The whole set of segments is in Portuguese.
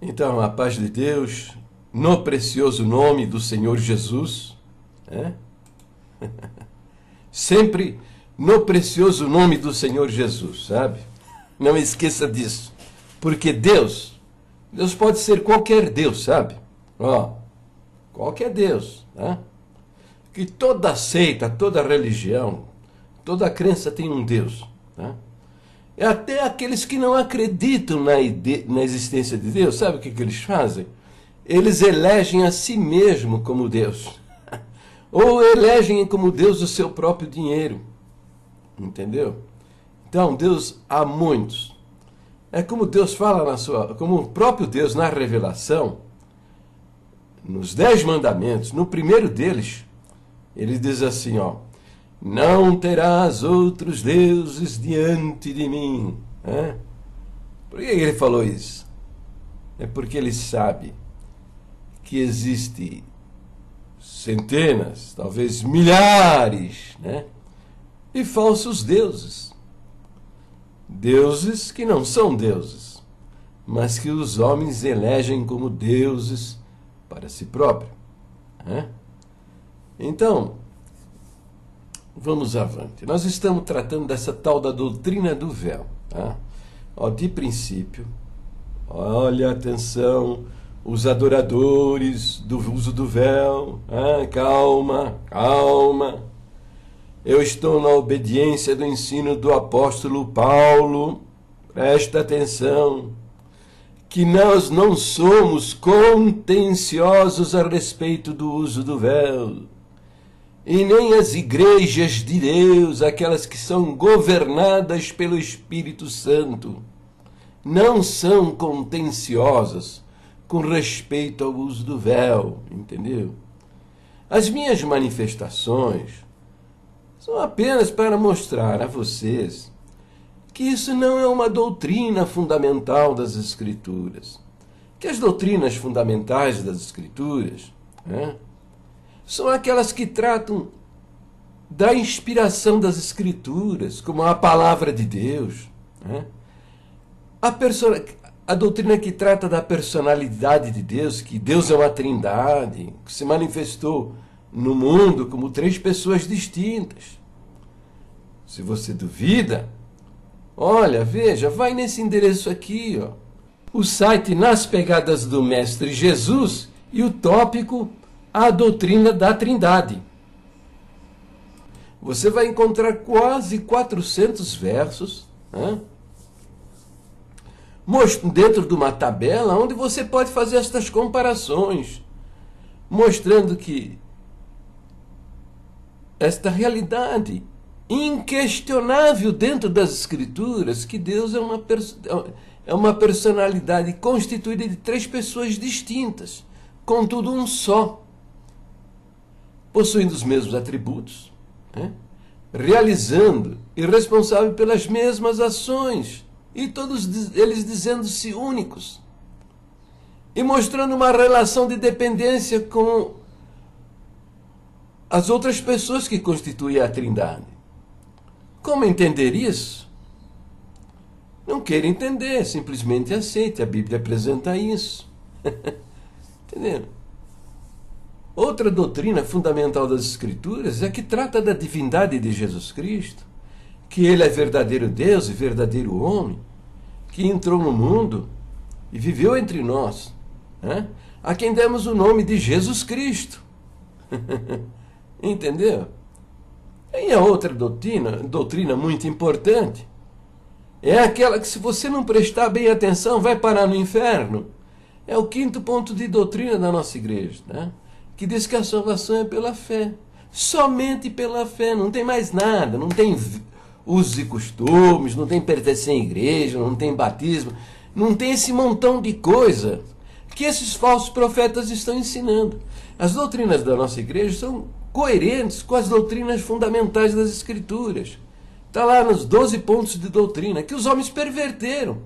Então, a paz de Deus, no precioso nome do Senhor Jesus, né? Sempre no precioso nome do Senhor Jesus, sabe? Não esqueça disso. Porque Deus pode ser qualquer Deus, sabe? Ó, qualquer Deus, né? Que toda seita, toda religião, toda crença tem um Deus, né? E até aqueles que não acreditam na existência de Deus, sabe o que eles fazem? Eles elegem a si mesmo como Deus. Ou elegem como Deus o seu próprio dinheiro. Entendeu? Então, Deus há muitos. É como Deus fala como o próprio Deus na revelação, nos 10 mandamentos, no primeiro deles, ele diz assim, ó: não terás outros deuses diante de mim. Por que ele falou isso? É porque ele sabe que existe centenas, talvez milhares, né, de falsos deuses. Deuses que não são deuses, mas que os homens elegem como deuses para si próprio. Então, vamos avante. Nós estamos tratando dessa tal da doutrina do véu. Tá? Ó, de princípio, olha, atenção, os adoradores do uso do véu. Calma, calma. Eu estou na obediência do ensino do apóstolo Paulo. Presta atenção. Que nós não somos contenciosos a respeito do uso do véu. E nem as igrejas de Deus, aquelas que são governadas pelo Espírito Santo, não são contenciosas com respeito ao uso do véu, entendeu? As minhas manifestações são apenas para mostrar a vocês que isso não é uma doutrina fundamental das Escrituras. Que as doutrinas fundamentais das Escrituras, são aquelas que tratam da inspiração das Escrituras, como a palavra de Deus. A doutrina que trata da personalidade de Deus, que Deus é uma trindade, que se manifestou no mundo como 3 pessoas distintas. Se você duvida, olha, veja, vai nesse endereço aqui, ó, o site Nas Pegadas do Mestre Jesus e o tópico A Doutrina da Trindade. Você vai encontrar quase 400 versos, dentro de uma tabela onde você pode fazer estas comparações, mostrando que esta realidade inquestionável dentro das Escrituras, que Deus é uma personalidade constituída de 3 pessoas distintas, contudo um só, possuindo os mesmos atributos, realizando e responsável pelas mesmas ações, e todos eles dizendo-se únicos, e mostrando uma relação de dependência com as outras pessoas que constituem a Trindade. Como entender isso? Não queira entender, simplesmente aceite, a Bíblia apresenta isso. Entendeu? Outra doutrina fundamental das Escrituras é que trata da divindade de Jesus Cristo, que ele é verdadeiro Deus e verdadeiro homem, que entrou no mundo e viveu entre nós, a quem demos o nome de Jesus Cristo. Entendeu? E a outra doutrina muito importante, é aquela que, se você não prestar bem atenção, vai parar no inferno. É o 5º ponto de doutrina da nossa igreja, que diz que a salvação é pela fé. Somente pela fé, não tem mais nada, não tem usos e costumes, não tem pertencer à igreja, não tem batismo, não tem esse montão de coisa que esses falsos profetas estão ensinando. As doutrinas da nossa igreja são coerentes com as doutrinas fundamentais das Escrituras. Está lá nos 12 pontos de doutrina, que os homens perverteram.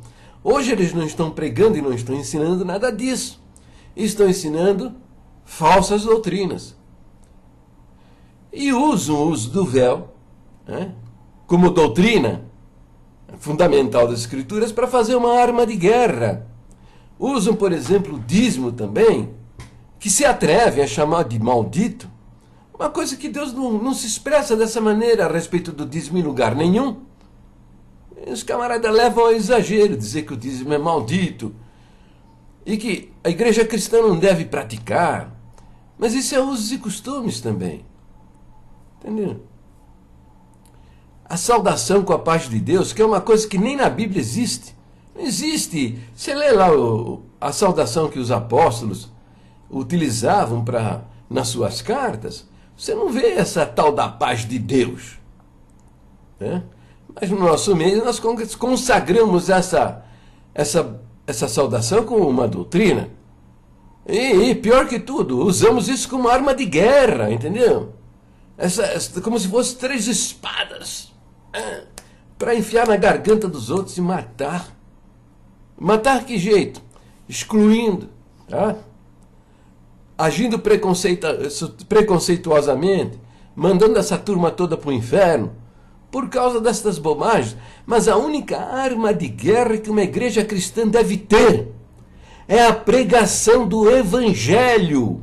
Hoje eles não estão pregando e não estão ensinando nada disso. Estão ensinando falsas doutrinas. E usam o uso do véu, como doutrina fundamental das Escrituras, para fazer uma arma de guerra usam, por exemplo, o dízimo também, que se atrevem a chamar de maldito, uma coisa que Deus não se expressa dessa maneira a respeito do dízimo em lugar nenhum. E os camaradas levam ao exagero, dizer que o dízimo é maldito, e que a igreja cristã não deve praticar. Mas isso é usos e costumes também. Entendeu? A saudação com a paz de Deus, que é uma coisa que nem na Bíblia existe. Não existe. Você lê lá a saudação que os apóstolos utilizavam nas suas cartas, você não vê essa tal da paz de Deus. Né? Mas no nosso meio nós consagramos essa saudação como uma doutrina. E pior que tudo, usamos isso como arma de guerra, entendeu? Como se fossem 3 espadas para enfiar na garganta dos outros e matar. Matar que jeito? Excluindo, tá? Agindo preconceituosamente, mandando essa turma toda para o inferno, por causa destas bobagens. Mas a única arma de guerra que uma igreja cristã deve ter é a pregação do Evangelho.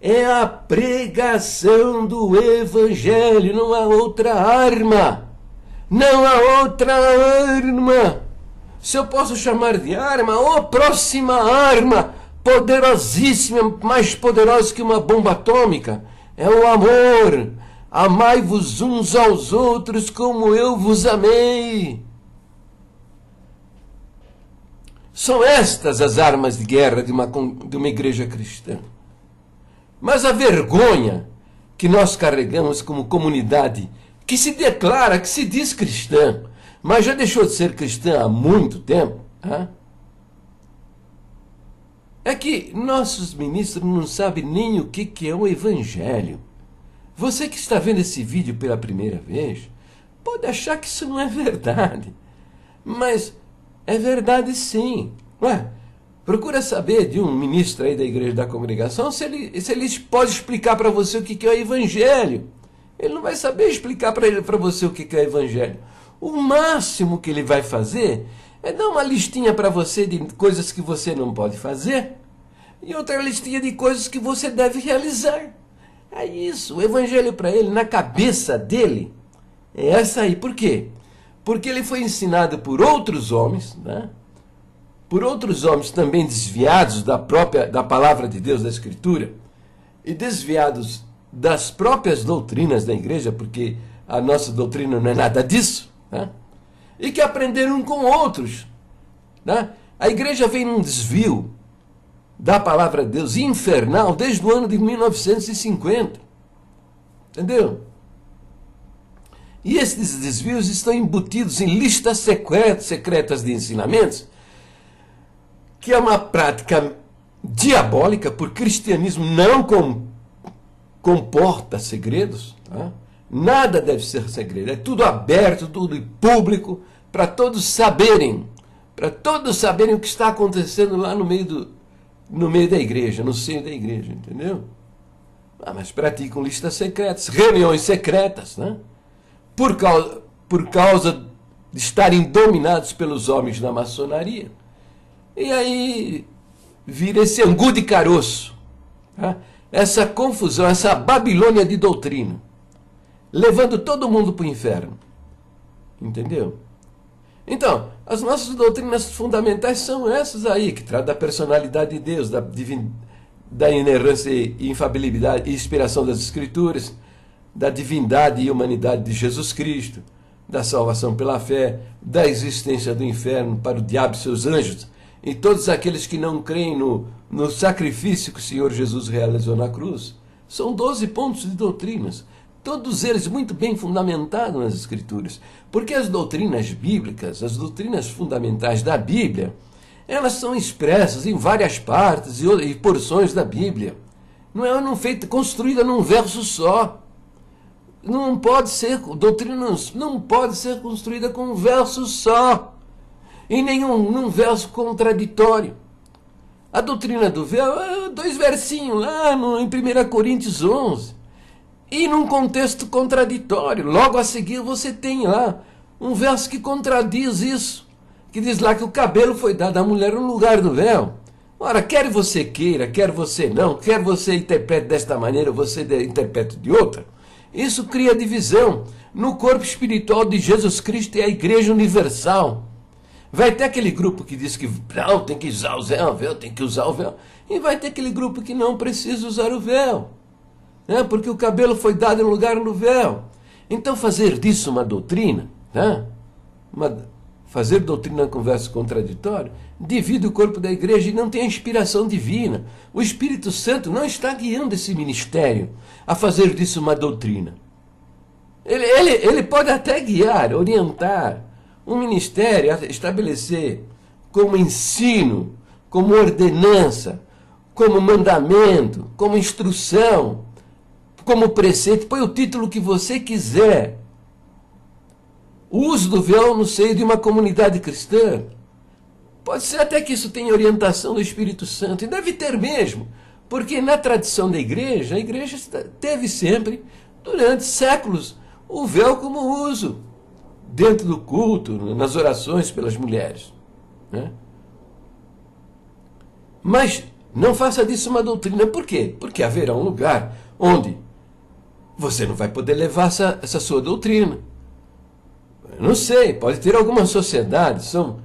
É a pregação do Evangelho, não há outra arma. Não há outra arma. Se eu posso chamar de arma, ou próxima arma, poderosíssima, mais poderosa que uma bomba atômica, é o amor. Amai-vos uns aos outros como eu vos amei. São estas as armas de guerra de uma igreja cristã. Mas a vergonha que nós carregamos como comunidade, que se declara, que se diz cristã, mas já deixou de ser cristã há muito tempo, é que nossos ministros não sabem nem o que é o Evangelho. Você que está vendo esse vídeo pela primeira vez, pode achar que isso não é verdade. Mas é verdade sim. Ué, procura saber de um ministro aí da igreja da congregação se ele pode explicar para você o que é o Evangelho. Ele não vai saber explicar para você o que é o Evangelho. O máximo que ele vai fazer é dar uma listinha para você de coisas que você não pode fazer e outra listinha de coisas que você deve realizar. É isso. O Evangelho para ele, na cabeça dele, é essa aí. Por quê? Porque ele foi ensinado por outros homens, né? Por outros homens também desviados da palavra de Deus, da Escritura, e desviados das próprias doutrinas da igreja, porque a nossa doutrina não é nada disso, né? E que aprenderam com outros, né? A igreja vem num desvio da palavra de Deus infernal desde o ano de 1950, entendeu? E esses desvios estão embutidos em listas secretas de ensinamentos, que é uma prática diabólica, porque o cristianismo não comporta segredos, tá? Nada deve ser segredo, é tudo aberto, tudo público, para todos saberem o que está acontecendo lá no meio da igreja, no seio da igreja, entendeu? Mas praticam listas secretas, reuniões secretas, né? Por causa de estarem dominados pelos homens da maçonaria. E aí vira esse angu de caroço, tá? Essa confusão, essa Babilônia de doutrina, levando todo mundo para o inferno. Entendeu? Então, as nossas doutrinas fundamentais são essas aí, que tratam da personalidade de Deus, da inerrância e infalibilidade e inspiração das Escrituras, da divindade e humanidade de Jesus Cristo, da salvação pela fé, da existência do inferno para o diabo e seus anjos, e todos aqueles que não creem no sacrifício que o Senhor Jesus realizou na cruz. São 12 pontos de doutrinas, todos eles muito bem fundamentados nas Escrituras, porque as doutrinas bíblicas, as doutrinas fundamentais da Bíblia, elas são expressas em várias partes e porções da Bíblia. Não é construída num verso só. Doutrina não pode ser construída com um verso só, e num verso contraditório. A doutrina do véu é 2 versinhos lá em 1 Coríntios 11, e num contexto contraditório. Logo a seguir você tem lá um verso que contradiz isso, que diz lá que o cabelo foi dado à mulher no lugar do véu. Ora, quer você queira, quer você não, quer você interprete desta maneira, você interprete de outra, isso cria divisão no corpo espiritual de Jesus Cristo e a Igreja Universal. Vai ter aquele grupo que diz que não, tem que usar o véu, tem que usar o véu. E vai ter aquele grupo que não precisa usar o véu, né? Porque o cabelo foi dado em lugar no véu. Então fazer disso uma doutrina, né? Fazer doutrina com verso contraditório, divide o corpo da igreja e não tem a inspiração divina. O Espírito Santo não está guiando esse ministério a fazer disso uma doutrina. Ele pode até guiar, orientar um ministério a estabelecer como ensino, como ordenança, como mandamento, como instrução, como preceito, põe o título que você quiser. O uso do véu no seio de uma comunidade cristã. Pode ser até que isso tenha orientação do Espírito Santo, e deve ter mesmo, porque na tradição da igreja, a igreja teve sempre, durante séculos, o véu como uso, dentro do culto, nas orações pelas mulheres, né? Mas não faça disso uma doutrina. Por quê? Porque haverá um lugar onde você não vai poder levar essa sua doutrina. Eu não sei, pode ter alguma sociedade, são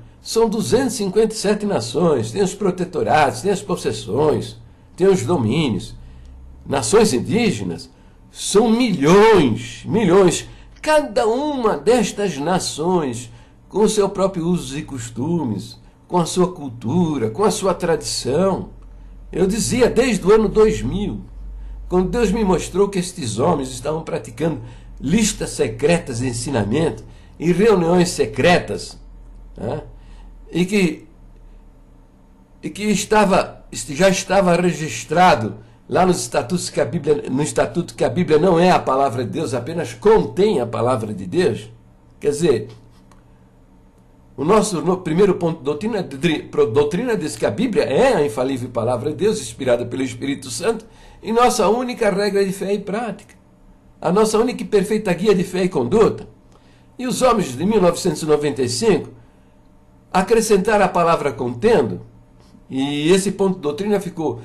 257 nações, tem os protetorados, tem as possessões, tem os domínios. Nações indígenas são milhões. Cada uma destas nações, com o seu próprio usos e costumes, com a sua cultura, com a sua tradição. Eu dizia desde o ano 2000, quando Deus me mostrou que estes homens estavam praticando listas secretas de ensinamento e reuniões secretas, né? e que já estava registrado lá nos estatutos no estatuto que a Bíblia não é a palavra de Deus, apenas contém a palavra de Deus. Quer dizer, o nosso primeiro ponto de doutrina diz que a Bíblia é a infalível palavra de Deus, inspirada pelo Espírito Santo, e nossa única regra de fé e prática, a nossa única e perfeita guia de fé e conduta. E os homens de 1995 acrescentaram a palavra contendo, e esse ponto de doutrina ficou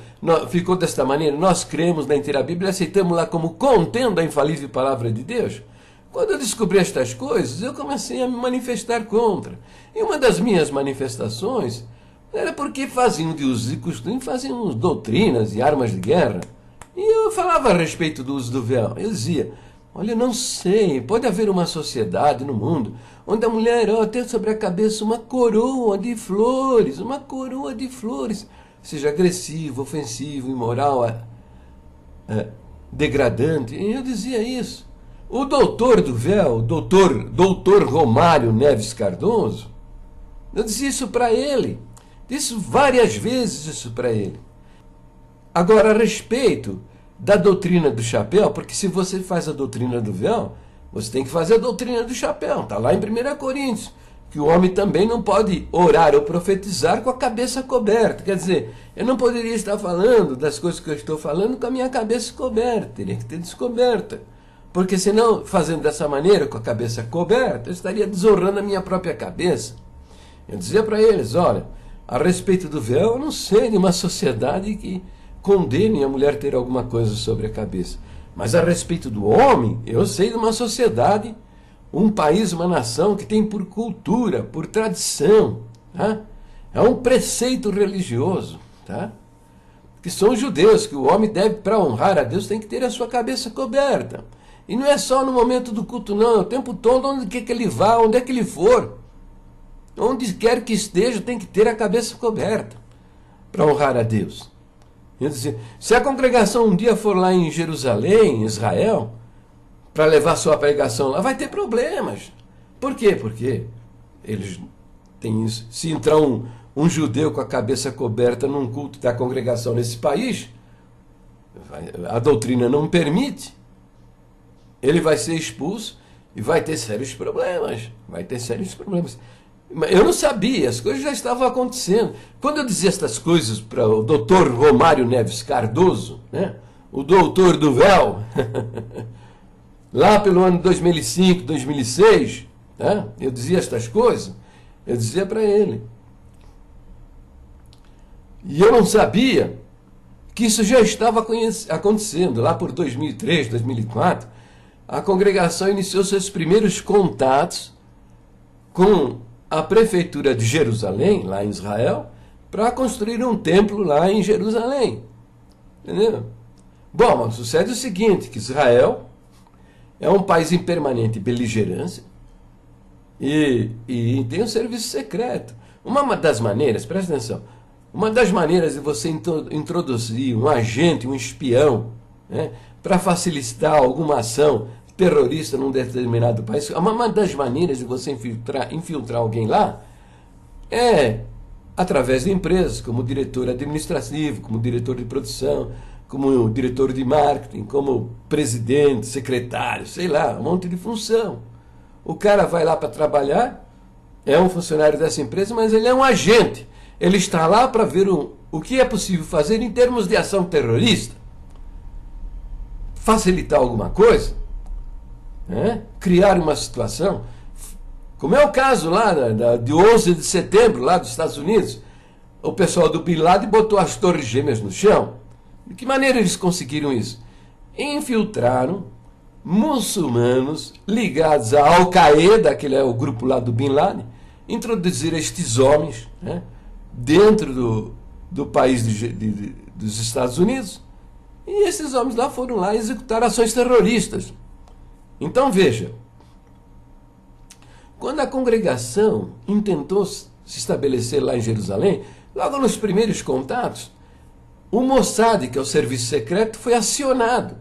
desta maneira: nós cremos na inteira Bíblia e aceitamos lá como contendo a infalível palavra de Deus. Quando eu descobri estas coisas, eu comecei a me manifestar contra. E uma das minhas manifestações era porque faziam de usos e costumes, faziam doutrinas e armas de guerra. E eu falava a respeito do uso do véu. Eu dizia: olha, não sei, pode haver uma sociedade no mundo onde a mulher tem sobre a cabeça uma coroa de flores, seja agressivo, ofensivo, imoral, degradante. E eu dizia isso. O doutor do véu, doutor Romário Neves Cardoso, eu disse isso para ele, disse várias vezes isso para ele. Agora, a respeito da doutrina do chapéu, porque se você faz a doutrina do véu, você tem que fazer a doutrina do chapéu. Está lá em 1 Coríntios, que o homem também não pode orar ou profetizar com a cabeça coberta. Quer dizer, eu não poderia estar falando das coisas que eu estou falando com a minha cabeça coberta, teria que ter descoberta. Porque senão, fazendo dessa maneira, com a cabeça coberta, eu estaria desonrando a minha própria cabeça. Eu dizia para eles: olha, a respeito do véu, eu não sei de uma sociedade que condene a mulher ter alguma coisa sobre a cabeça. Mas a respeito do homem, eu sei de uma sociedade, um país, uma nação que tem por cultura, por tradição, tá? É um preceito religioso, tá? Que são os judeus, que o homem deve, para honrar a Deus, tem que ter a sua cabeça coberta. E não é só no momento do culto, não, é o tempo todo, onde quer que ele vá, onde é que ele for. Onde quer que esteja, tem que ter a cabeça coberta para honrar a Deus. Eu dizia, se a congregação um dia for lá em Jerusalém, em Israel, para levar sua pregação lá, vai ter problemas. Por quê? Porque eles têm isso. Se entrar um judeu com a cabeça coberta num culto da congregação nesse país, a doutrina não permite. Ele vai ser expulso e vai ter sérios problemas. Eu não sabia, as coisas já estavam acontecendo. Quando eu dizia estas coisas para o doutor Romário Neves Cardoso, né, o doutor do véu, lá pelo ano 2005, 2006, né, eu dizia estas coisas, eu dizia para ele: E eu não sabia que isso já estava acontecendo. Lá por 2003, 2004, a congregação iniciou seus primeiros contatos com a prefeitura de Jerusalém, lá em Israel, para construir um templo lá em Jerusalém. Entendeu? Bom, mas sucede o seguinte, que Israel é um país em permanente beligerância e tem um serviço secreto. Uma das maneiras, presta atenção, uma das maneiras de você introduzir um agente, um espião, né, para facilitar alguma ação terrorista num determinado país, uma das maneiras de você infiltrar alguém lá é através de empresas, como diretor administrativo, como diretor de produção, como diretor de marketing, como presidente, secretário, sei lá, um monte de função. O cara vai lá para trabalhar, é um funcionário dessa empresa, mas ele é um agente. Ele está lá para ver o que é possível fazer em termos de ação terrorista. Facilitar alguma coisa, né? Criar uma situação, como é o caso lá de 11 de setembro, lá dos Estados Unidos. O pessoal do Bin Laden botou as torres gêmeas no chão. De que maneira eles conseguiram isso? Infiltraram muçulmanos ligados à Al-Qaeda, que é o grupo lá do Bin Laden, introduziram estes homens, né, dentro do país dos Estados Unidos, e esses homens lá foram lá executar ações terroristas. Então veja, quando a congregação intentou se estabelecer lá em Jerusalém, logo nos primeiros contatos, o Mossad, que é o serviço secreto, foi acionado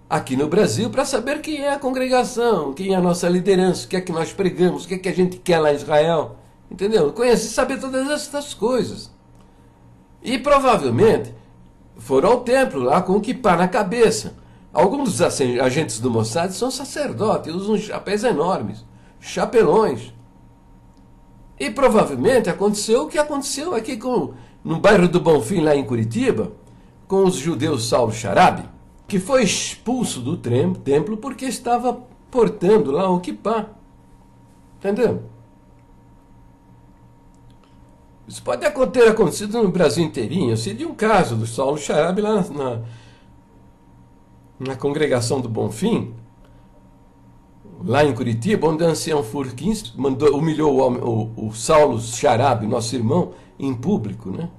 aqui no Brasil para saber quem é a congregação, quem é a nossa liderança, o que é que nós pregamos, o que é que a gente quer lá em Israel. Entendeu? Conhecer, saber todas essas coisas. E provavelmente foram ao templo lá com o kippá na cabeça. Alguns dos agentes do Mossad são sacerdotes, usam chapéus enormes, chapelões. E provavelmente aconteceu o que aconteceu aqui no bairro do Bonfim, lá em Curitiba, com os judeus Saulo Sharabi, que foi expulso do templo porque estava portando lá o kippá. Entendeu? Isso pode ter acontecido no Brasil inteirinho. Eu sei de um caso do Saulo Sharabi lá na congregação do Bonfim, lá em Curitiba, onde o ancião Furquins humilhou o Saulo Sharabi, nosso irmão, em público, né?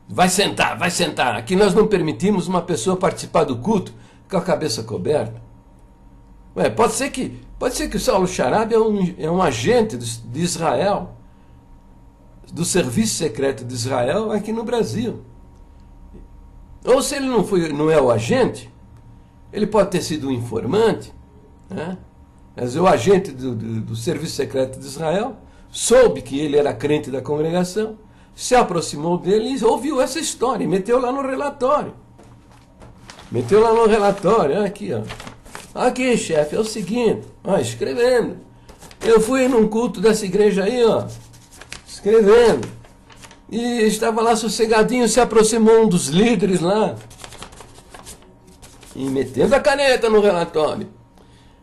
Vai sentar, vai sentar. Aqui nós não permitimos uma pessoa participar do culto com a cabeça coberta. Ué, pode ser que o Saulo Sharabi é um agente de Israel, do serviço secreto de Israel aqui no Brasil. Ou se ele não é o agente, ele pode ter sido um informante, né? Mas o agente do serviço secreto de Israel soube que ele era crente da congregação, se aproximou dele e ouviu essa história e meteu lá no relatório. Aqui, ó. Aqui, chefe, é o seguinte, ó, escrevendo. Eu fui num culto dessa igreja aí, ó, escrevendo. E estava lá sossegadinho, se aproximou um dos líderes lá, e metendo a caneta no relatório.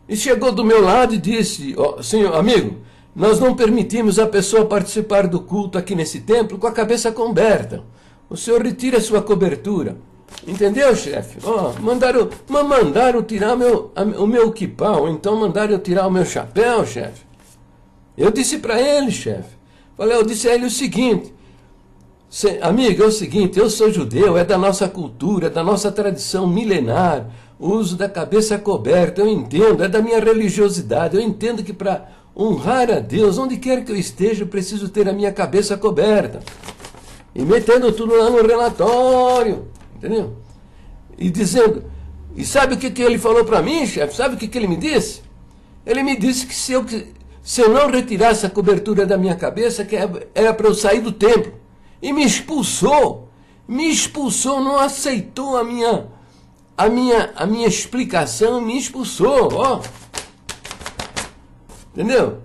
E chegou do meu lado e disse, ó, senhor amigo, nós não permitimos a pessoa participar do culto aqui nesse templo com a cabeça coberta. O senhor retira a sua cobertura. Entendeu, chefe? Ó, mandaram tirar o meu kippá, ou então mandaram eu tirar o meu chapéu, chefe. Eu disse para ele, chefe. Eu disse a ele o seguinte, amigo, é o seguinte, eu sou judeu, é da nossa cultura, é da nossa tradição milenar, o uso da cabeça coberta, eu entendo, é da minha religiosidade, eu entendo que para honrar a Deus, onde quer que eu esteja, eu preciso ter a minha cabeça coberta. E metendo tudo lá no relatório, entendeu? E dizendo, e sabe o que ele falou para mim, chefe? Sabe o que ele me disse? Ele me disse que se eu não retirasse a cobertura da minha cabeça, que era para eu sair do templo. E me expulsou, não aceitou a minha explicação, me expulsou, ó. Entendeu?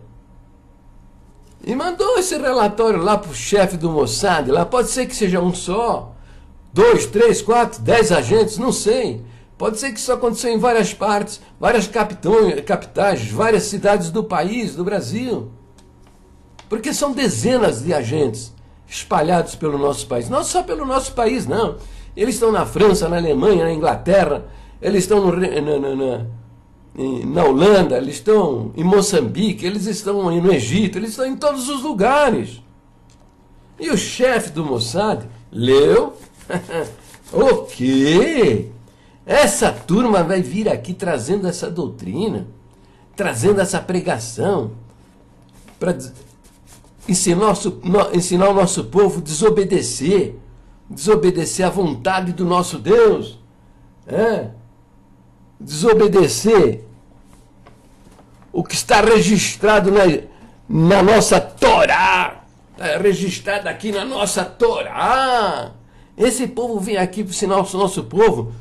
E mandou esse relatório lá pro chefe do Mossad, lá pode ser que seja um só, 2, 3, 4, 10 agentes, não sei. Pode ser que isso aconteceu em várias partes, várias capitais, várias cidades do país, do Brasil. Porque são dezenas de agentes espalhados pelo nosso país. Não só pelo nosso país, não. Eles estão na França, na Alemanha, na Inglaterra, eles estão na Holanda, eles estão em Moçambique, eles estão no Egito, eles estão em todos os lugares. E o chefe do Mossad leu, o quê? Essa turma vai vir aqui trazendo essa doutrina, trazendo essa pregação, para ensinar o nosso povo a desobedecer à vontade do nosso Deus, desobedecer o que está registrado na nossa Torá, registrado aqui na nossa Torá. Esse povo vem aqui para ensinar o nosso povo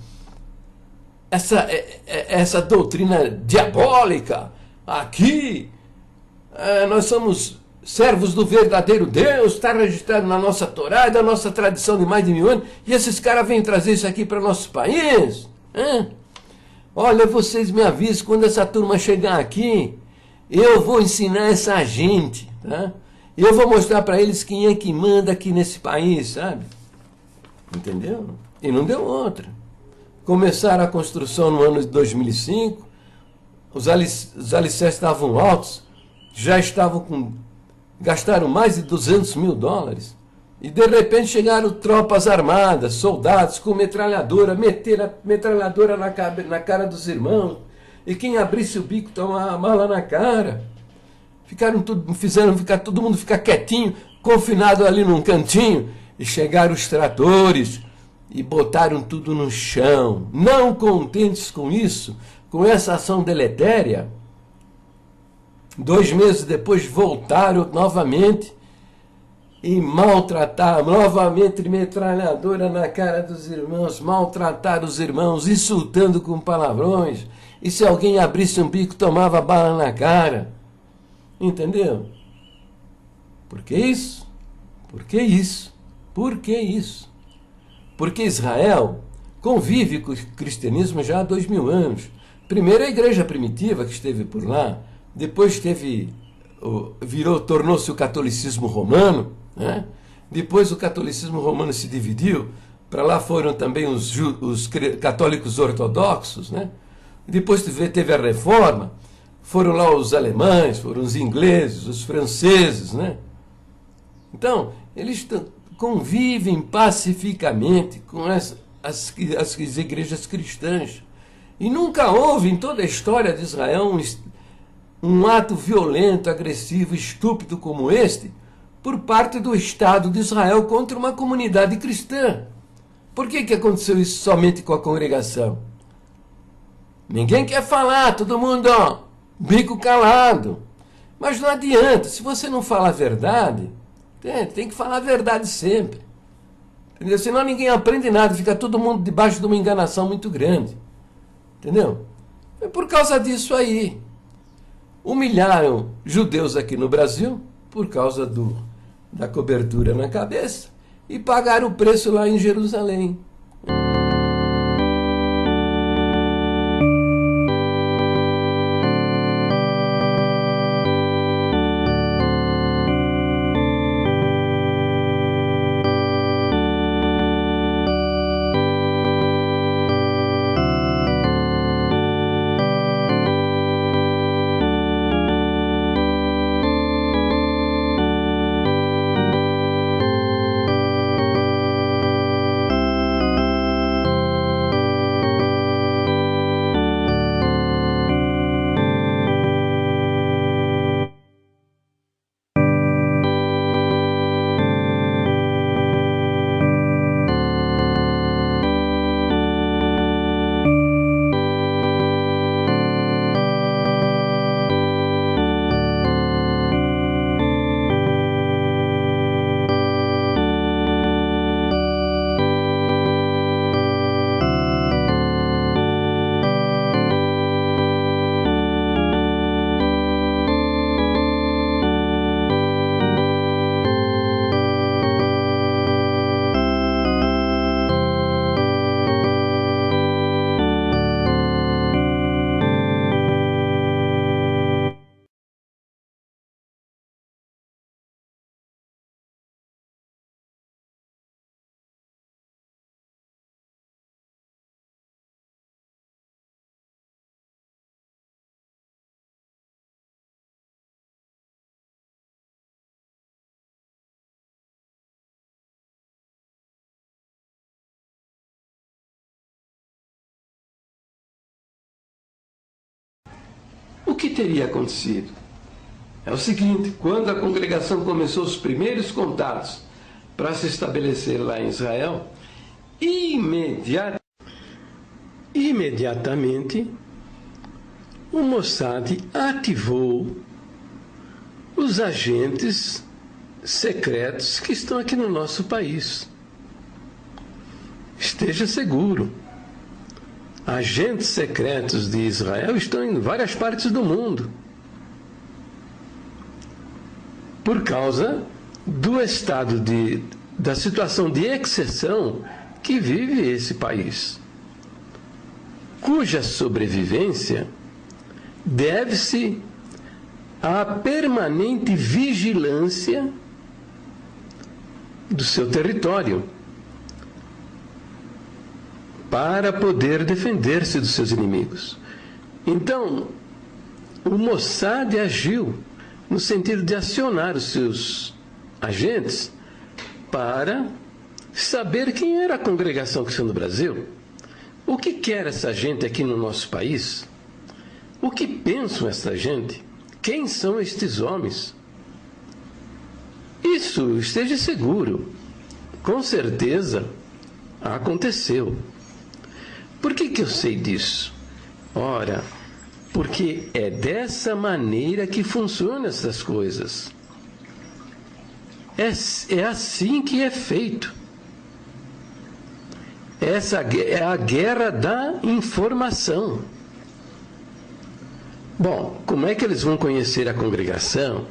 essa doutrina diabólica. Aqui nós somos servos do verdadeiro Deus, está registrado na nossa Torá, da nossa tradição de mais de 1000 anos, e esses caras vêm trazer isso aqui para o nosso país. Olha, vocês me avisam, quando essa turma chegar aqui, eu vou ensinar essa gente, tá? Eu vou mostrar para eles quem é que manda aqui nesse país, sabe? Entendeu? E não deu outra. Começaram a construção no ano de 2005, os alicerces estavam altos, já gastaram mais de 200 mil dólares, e de repente chegaram tropas armadas, soldados com metralhadora, meteram a metralhadora na cara dos irmãos, e quem abrisse o bico tomava a mala na cara. Fizeram todo mundo ficar quietinho, confinado ali num cantinho, e chegaram os tratores e botaram tudo no chão. Não contentes com isso, com essa ação deletéria, 2 meses depois voltaram novamente e maltrataram, novamente metralhadora na cara dos irmãos, maltrataram os irmãos, insultando com palavrões, e se alguém abrisse um bico, tomava bala na cara. Entendeu? Por que isso? Por que isso? Por que isso? Porque Israel convive com o cristianismo já há 2000 anos. Primeiro a igreja primitiva que esteve por lá, depois tornou-se o catolicismo romano, né? Depois o catolicismo romano se dividiu, para lá foram também os católicos ortodoxos, né? Depois teve a reforma, foram lá os alemães, foram os ingleses, os franceses, né? Então, eles convivem pacificamente com as igrejas cristãs. E nunca houve em toda a história de Israel um ato violento, agressivo, estúpido como este, por parte do Estado de Israel contra uma comunidade cristã. Por que aconteceu isso somente com a congregação? Ninguém quer falar, todo mundo, bico calado. Mas não adianta, se você não falar a verdade, tem que falar a verdade sempre. Entendeu? Senão ninguém aprende nada, fica todo mundo debaixo de uma enganação muito grande. Entendeu? É por causa disso aí. Humilharam judeus aqui no Brasil, por causa da cobertura na cabeça, e pagaram o preço lá em Jerusalém. que teria acontecido? É o seguinte, quando a congregação começou os primeiros contatos para se estabelecer lá em Israel, imediatamente o Mossad ativou os agentes secretos que estão aqui no nosso país. Esteja seguro. Agentes secretos de Israel estão em várias partes do mundo. Por causa do estado da situação de exceção que vive esse país, cuja sobrevivência deve-se à permanente vigilância do seu território para poder defender-se dos seus inimigos. Então, o Mossad agiu no sentido de acionar os seus agentes para saber quem era a congregação cristã do Brasil, o que quer essa gente aqui no nosso país, o que pensam essa gente, quem são estes homens. Isso, esteja seguro, com certeza aconteceu. Por que eu sei disso? Ora, porque é dessa maneira que funcionam essas coisas. É assim que é feito. Essa é a guerra da informação. Bom, como é que eles vão conhecer a congregação?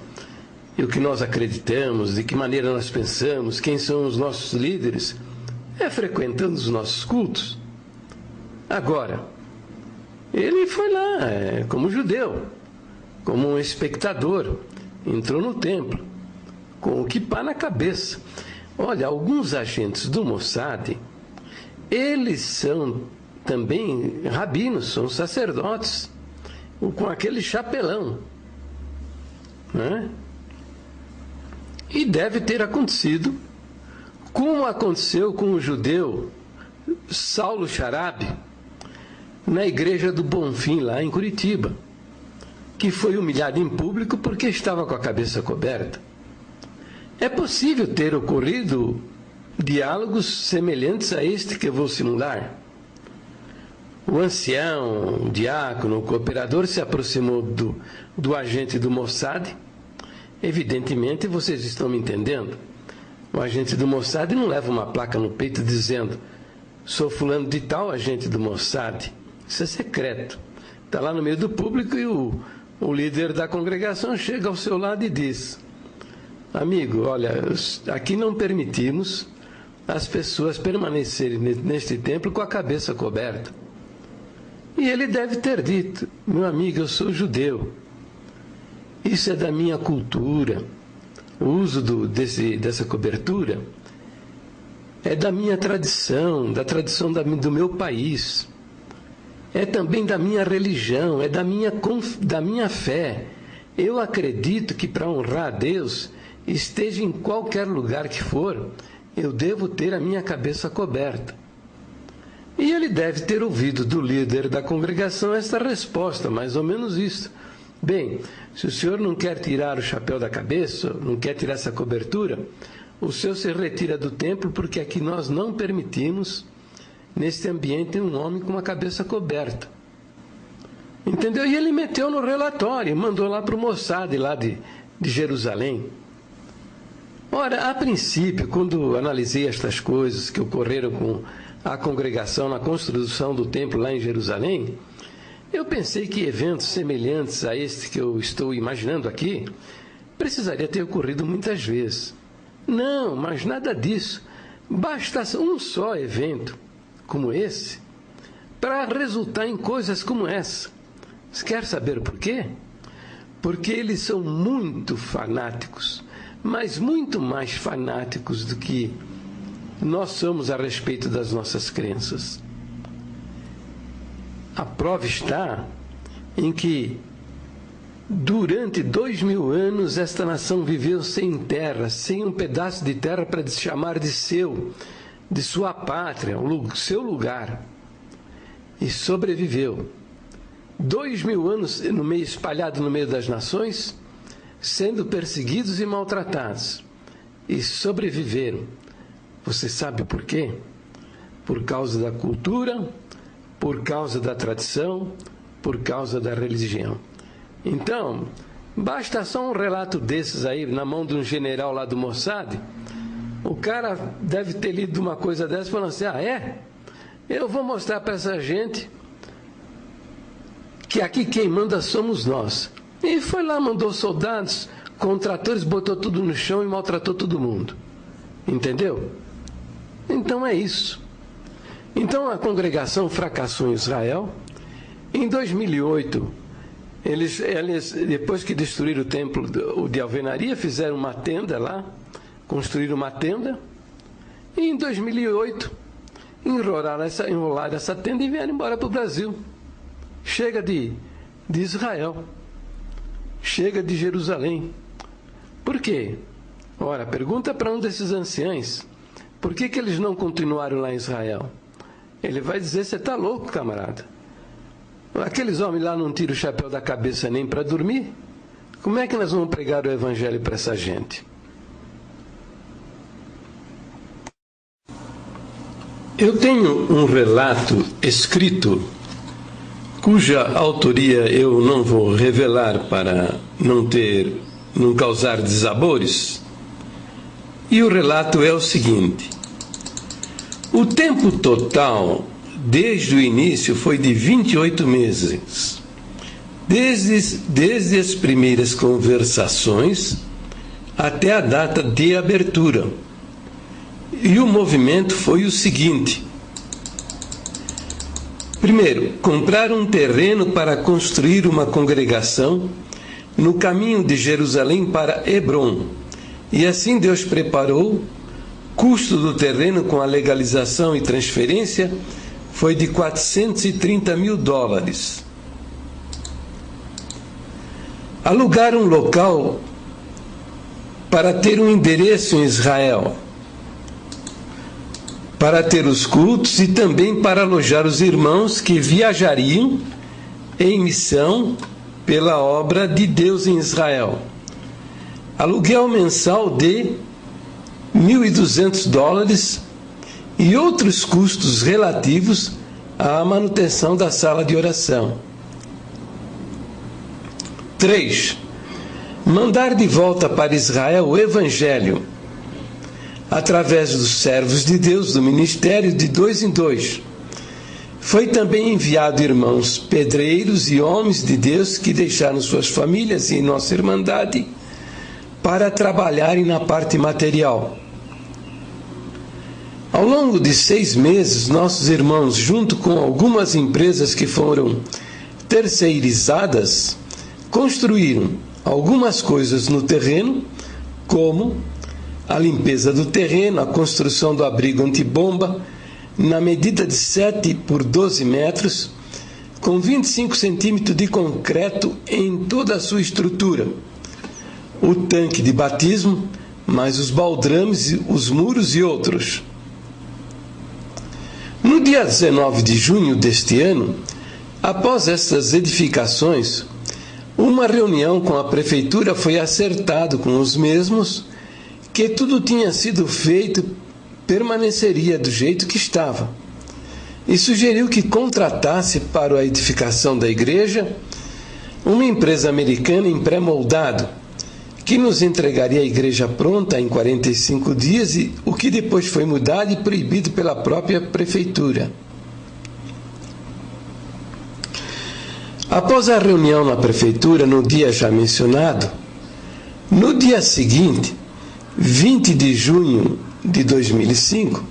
E o que nós acreditamos, de que maneira nós pensamos, quem são os nossos líderes? É frequentando os nossos cultos. Agora, ele foi lá como judeu, como um espectador, entrou no templo, com o kippá na cabeça. Olha, alguns agentes do Mossad, eles são também rabinos, são sacerdotes, com aquele chapelão, né? E deve ter acontecido, como aconteceu com o judeu Saulo Charabi, na igreja do Bonfim, lá em Curitiba, que foi humilhado em público porque estava com a cabeça coberta. É possível ter ocorrido diálogos semelhantes a este que eu vou simular. O ancião, o diácono, o cooperador se aproximou do agente do Mossad. Evidentemente, vocês estão me entendendo. O agente do Mossad não leva uma placa no peito dizendo: sou fulano de tal, agente do Mossad. Isso é secreto. Está lá no meio do público e o líder da congregação chega ao seu lado e diz: amigo, olha, aqui não permitimos as pessoas permanecerem neste templo com a cabeça coberta. E ele deve ter dito: meu amigo, eu sou judeu. Isso é da minha cultura. O uso dessa cobertura é da minha tradição, da tradição do meu país. É também da minha religião, é da minha fé. Eu acredito que para honrar a Deus, esteja em qualquer lugar que for, eu devo ter a minha cabeça coberta. E ele deve ter ouvido do líder da congregação esta resposta, mais ou menos isso. Bem, se o senhor não quer tirar o chapéu da cabeça, não quer tirar essa cobertura, o senhor se retira do templo, porque aqui nós não permitimos, neste ambiente, um homem com uma cabeça coberta. Entendeu? E ele meteu no relatório, mandou lá para o Mossad, lá de Jerusalém. Ora, a princípio, quando analisei estas coisas que ocorreram com a congregação na construção do templo lá em Jerusalém, eu pensei que eventos semelhantes a este que eu estou imaginando aqui precisaria ter ocorrido muitas vezes. Não, mas nada disso. Basta um só evento como esse para resultar em coisas como essa. Você quer saber por quê? Porque eles são muito fanáticos, mas muito mais fanáticos do que nós somos a respeito das nossas crenças. A prova está em que, durante 2000 anos, esta nação viveu sem terra, sem um pedaço de terra para se chamar de seu, de sua pátria, seu lugar, e sobreviveu. 2000 anos no meio, espalhado no meio das nações, sendo perseguidos e maltratados. E sobreviveram. Você sabe por quê? Por causa da cultura, por causa da tradição, por causa da religião. Então, basta só um relato desses aí, na mão de um general lá do Mossad, o cara deve ter lido uma coisa dessa e falando assim, eu vou mostrar para essa gente que aqui quem manda somos nós. E foi lá, mandou soldados, com tratores, botou tudo no chão e maltratou todo mundo. Entendeu? Então é isso. Então a congregação fracassou em Israel. Em 2008, eles depois que destruíram o templo de alvenaria, fizeram uma tenda lá, construíram uma tenda. E em 2008, enrolaram essa tenda e vieram embora para o Brasil. Chega de Israel. Chega de Jerusalém. Por quê? Ora, pergunta para um desses anciãos, por que eles não continuaram lá em Israel? Ele vai dizer, você está louco, camarada. Aqueles homens lá não tiram o chapéu da cabeça nem para dormir. Como é que nós vamos pregar o evangelho para essa gente? Eu tenho um relato escrito, cuja autoria eu não vou revelar para não causar desabores. E o relato é o seguinte: o tempo total, desde o início, foi de 28 meses. Desde as primeiras conversações até a data de abertura. E o movimento foi o seguinte: primeiro, comprar um terreno para construir uma congregação no caminho de Jerusalém para Hebrom. E assim Deus preparou. Custo do terreno com a legalização e transferência foi de $430 mil. Alugar um local para ter um endereço em Israel, para ter os cultos e também para alojar os irmãos que viajariam em missão pela obra de Deus em Israel. Aluguel mensal de $1.200 e outros custos relativos à manutenção da sala de oração. 3. Mandar de volta para Israel o Evangelho, através dos servos de Deus do ministério de 2 em 2. Foi também enviado irmãos pedreiros e homens de Deus que deixaram suas famílias e nossa irmandade para trabalharem na parte material. Ao longo de 6 meses, nossos irmãos, junto com algumas empresas que foram terceirizadas, construíram algumas coisas no terreno, como a limpeza do terreno, a construção do abrigo antibomba, na medida de 7 por 12 metros, com 25 centímetros de concreto em toda a sua estrutura. O tanque de batismo, mais os baldrames, os muros e outros. No dia 19 de junho deste ano, após essas edificações, uma reunião com a prefeitura foi acertado com os mesmos que tudo tinha sido feito permaneceria do jeito que estava, e sugeriu que contratasse para a edificação da igreja uma empresa americana em pré-moldado, que nos entregaria a igreja pronta em 45 dias, e o que depois foi mudado e proibido pela própria prefeitura. Após a reunião na prefeitura, no dia já mencionado, no dia seguinte, 20 de junho de 2005,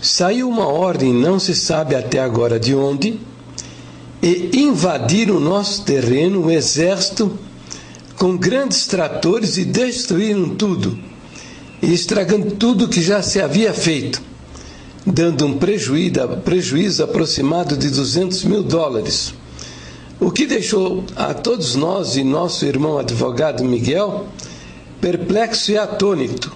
saiu uma ordem, não se sabe até agora de onde, e invadiram o nosso terreno o exército com grandes tratores e destruíram tudo, e estragando tudo que já se havia feito, dando um prejuízo aproximado de $200 mil, o que deixou a todos nós e nosso irmão advogado Miguel perplexo e atônito,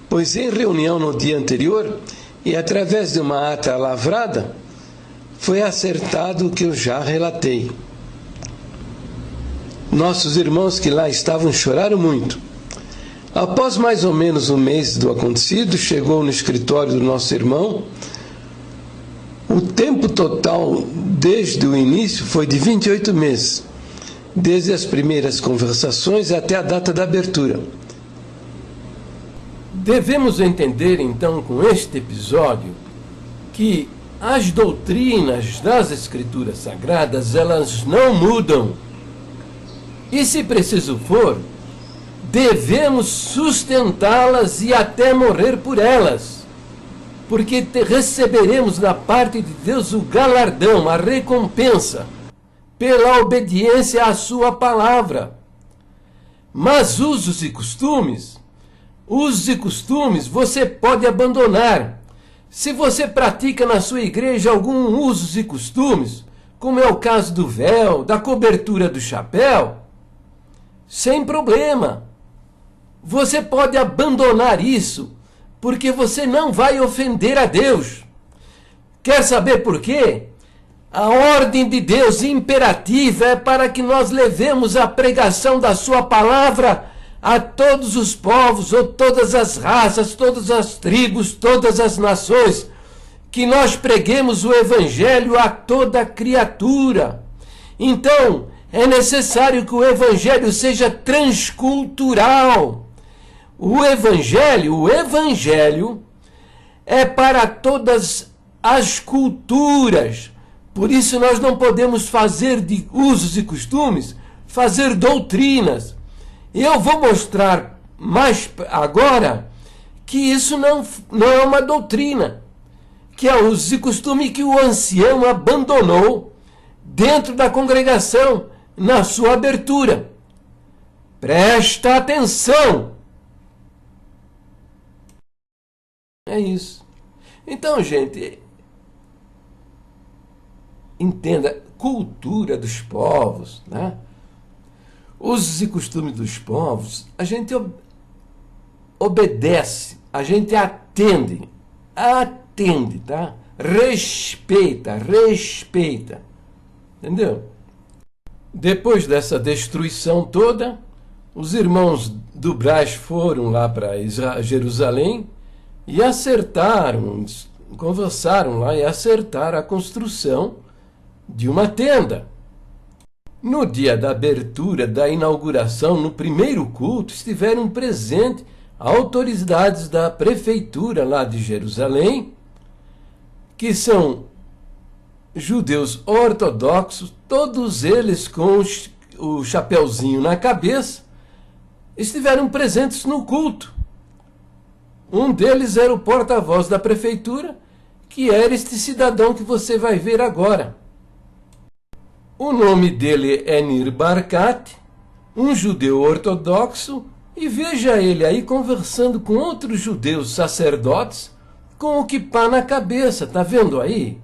pois em reunião no dia anterior e através de uma ata lavrada foi acertado o que eu já relatei. Nossos irmãos que lá estavam choraram muito. Após mais ou menos um mês do acontecido, chegou no escritório do nosso irmão. O tempo total, desde o início, foi de 28 meses, desde as primeiras conversações até a data da abertura. Devemos entender, então, com este episódio, que as doutrinas das Escrituras Sagradas, elas não mudam. E, se preciso for, devemos sustentá-las e até morrer por elas, porque receberemos da parte de Deus o galardão, a recompensa, pela obediência à sua palavra. Mas usos e costumes você pode abandonar. Se você pratica na sua igreja algum usos e costumes, como é o caso do véu, da cobertura do chapéu, sem problema. Você pode abandonar isso, porque você não vai ofender a Deus. Quer saber por quê? A ordem de Deus imperativa é para que nós levemos a pregação da sua palavra a todos os povos, ou todas as raças, todas as tribos, todas as nações, que nós preguemos o evangelho a toda criatura. Então, é necessário que o evangelho seja transcultural. O evangelho é para todas as culturas. Por isso nós não podemos fazer de usos e costumes, fazer doutrinas. E eu vou mostrar mais agora que isso não é uma doutrina, que é usos e costume que o ancião abandonou dentro da congregação, na sua abertura. Presta atenção! É isso. Então, gente, entenda, cultura dos povos, né? Usos e costumes dos povos, a gente obedece, a gente atende, tá? Respeita, entendeu? Depois dessa destruição toda, os irmãos do Brás foram lá para Jerusalém e conversaram lá e acertaram a construção de uma tenda. No dia da abertura, da inauguração, no primeiro culto, estiveram presentes autoridades da prefeitura lá de Jerusalém, que são judeus ortodoxos, todos eles com o chapeuzinho na cabeça, estiveram presentes no culto. Um deles era o porta-voz da prefeitura, que era este cidadão que você vai ver agora. O nome dele é Nir Barkat, um judeu ortodoxo, e veja ele aí conversando com outros judeus sacerdotes com o quipá na cabeça. Tá vendo aí?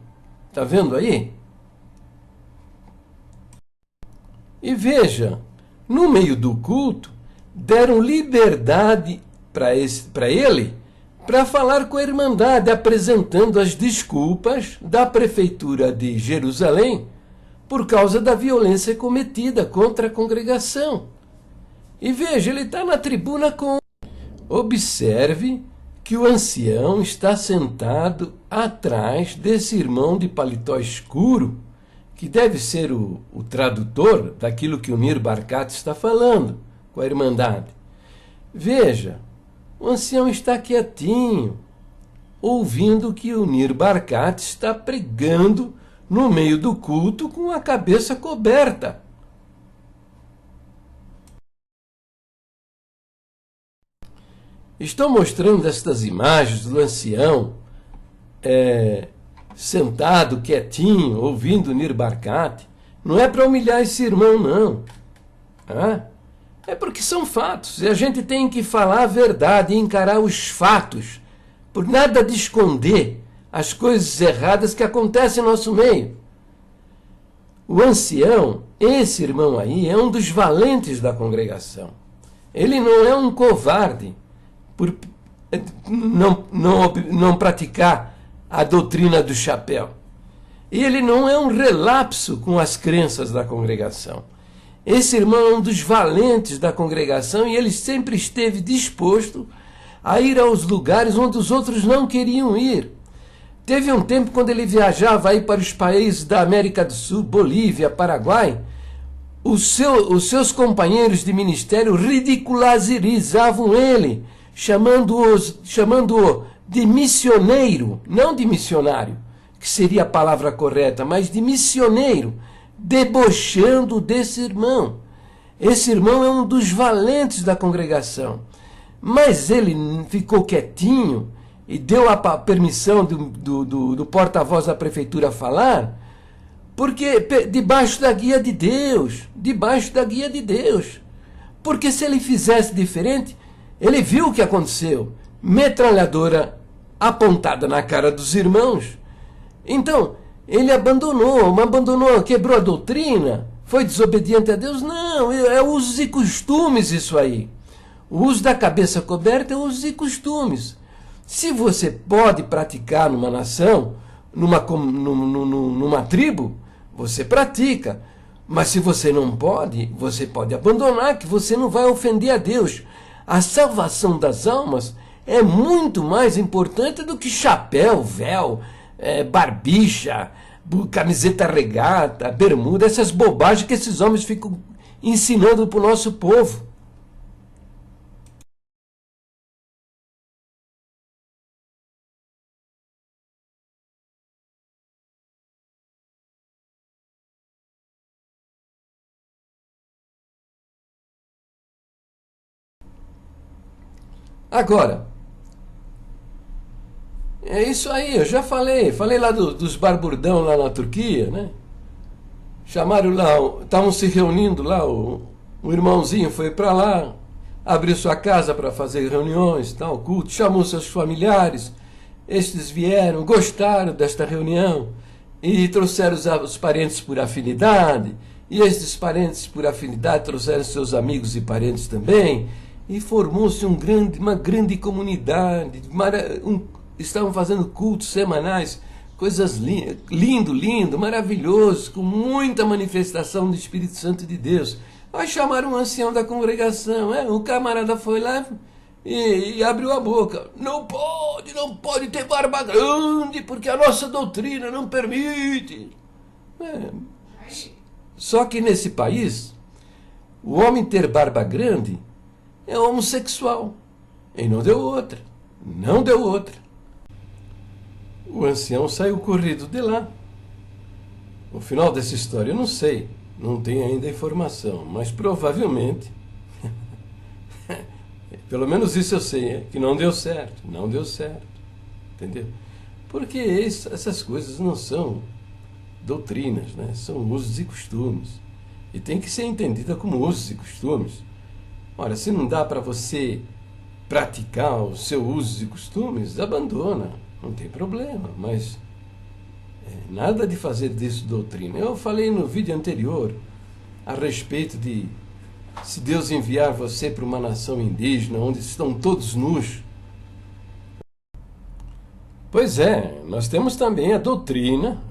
Tá vendo aí? E veja, no meio do culto, deram liberdade para ele para falar com a Irmandade, apresentando as desculpas da prefeitura de Jerusalém por causa da violência cometida contra a congregação. E veja, ele está na tribuna com... Observe que o ancião está sentado atrás desse irmão de paletó escuro, que deve ser o tradutor daquilo que o Nir Barkat está falando com a Irmandade. Veja, o ancião está quietinho, ouvindo que o Nir Barkat está pregando no meio do culto com a cabeça coberta. Estou mostrando estas imagens do ancião sentado, quietinho, ouvindo Nir Barkat. Não é para humilhar esse irmão, não. É porque são fatos. E a gente tem que falar a verdade e encarar os fatos, por nada de esconder as coisas erradas que acontecem no nosso meio. O ancião, esse irmão aí, é um dos valentes da congregação. Ele não é um covarde por não praticar a doutrina do chapéu. Ele não é um relapso com as crenças da congregação. Esse irmão é um dos valentes da congregação e ele sempre esteve disposto a ir aos lugares onde os outros não queriam ir. Teve um tempo quando ele viajava aí para os países da América do Sul, Bolívia, Paraguai, os seus companheiros de ministério ridicularizavam ele, chamando-o de missioneiro, não de missionário, que seria a palavra correta, mas de missioneiro, debochando desse irmão. Esse irmão é um dos valentes da congregação, mas ele ficou quietinho e deu a permissão do porta-voz da prefeitura falar, porque debaixo da guia de Deus, porque se ele fizesse diferente, ele viu o que aconteceu, metralhadora apontada na cara dos irmãos. Então, ele abandonou, quebrou a doutrina, foi desobediente a Deus? Não, é usos e costumes isso aí. O uso da cabeça coberta é usos e costumes. Se você pode praticar numa nação, numa tribo, você pratica. Mas se você não pode, você pode abandonar, que você não vai ofender a Deus. A salvação das almas é muito mais importante do que chapéu, véu, barbicha, camiseta regata, bermuda, essas bobagens que esses homens ficam ensinando para o nosso povo. Agora, é isso aí, eu já falei lá dos barburdão lá na Turquia, né? Chamaram lá, estavam se reunindo lá, o irmãozinho foi para lá, abriu sua casa para fazer reuniões, tal, culto, chamou seus familiares, estes vieram, gostaram desta reunião e trouxeram os parentes por afinidade, e estes parentes por afinidade trouxeram seus amigos e parentes também, e formou-se uma grande comunidade, estavam fazendo cultos semanais, coisas lindo, maravilhoso, com muita manifestação do Espírito Santo de Deus. Aí chamaram um ancião da congregação, o camarada foi lá e abriu a boca. Não pode ter barba grande, porque a nossa doutrina não permite. Só que nesse país, o homem ter barba grande é homossexual. E não deu outra. O ancião saiu corrido de lá. O final dessa história eu não sei. Não tenho ainda informação. Mas provavelmente, pelo menos isso eu sei, que não deu certo. Entendeu? Porque essas coisas não são doutrinas, né? São usos e costumes. E tem que ser entendida como usos e costumes. Ora, se não dá para você praticar os seus usos e costumes, abandona, não tem problema, mas nada de fazer disso doutrina. Eu falei no vídeo anterior a respeito de se Deus enviar você para uma nação indígena, onde estão todos nus. Pois é, nós temos também a doutrina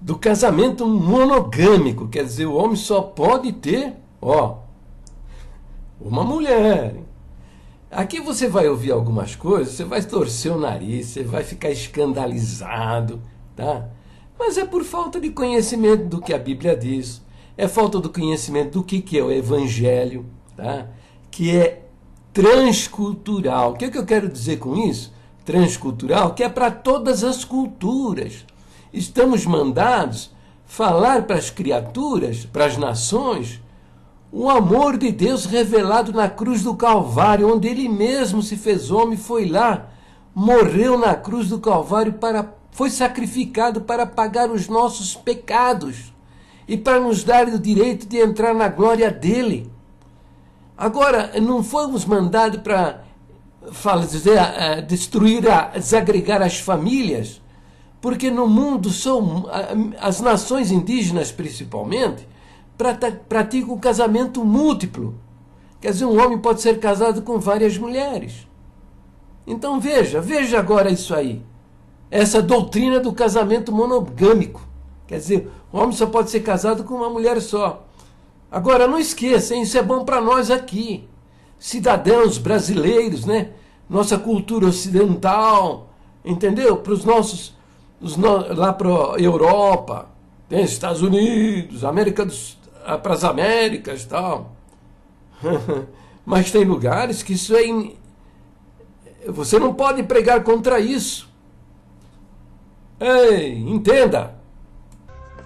do casamento monogâmico, quer dizer, o homem só pode ter, uma mulher. Aqui você vai ouvir algumas coisas, você vai torcer o nariz, você vai ficar escandalizado, tá? Mas é por falta de conhecimento do que a Bíblia diz, é falta do conhecimento do que é o Evangelho, tá? Que é transcultural. O que eu quero dizer com isso? Transcultural, que é para todas as culturas. Estamos mandados falar para as criaturas, para as nações, o amor de Deus revelado na cruz do Calvário, onde Ele mesmo se fez homem, foi lá, morreu na cruz do Calvário, foi sacrificado para pagar os nossos pecados e para nos dar o direito de entrar na glória dEle. Agora, não fomos mandados para desagregar as famílias, porque no mundo as nações indígenas principalmente praticam o casamento múltiplo. Quer dizer, um homem pode ser casado com várias mulheres. Então veja agora isso aí. Essa doutrina do casamento monogâmico. Quer dizer, o homem só pode ser casado com uma mulher só. Agora, não esqueçam, isso é bom para nós aqui, cidadãos brasileiros, né? Nossa cultura ocidental, entendeu? Para os nossos, lá para a Europa, tem Estados Unidos, para as Américas e tal. Mas tem lugares que isso você não pode pregar contra isso. Ei, entenda!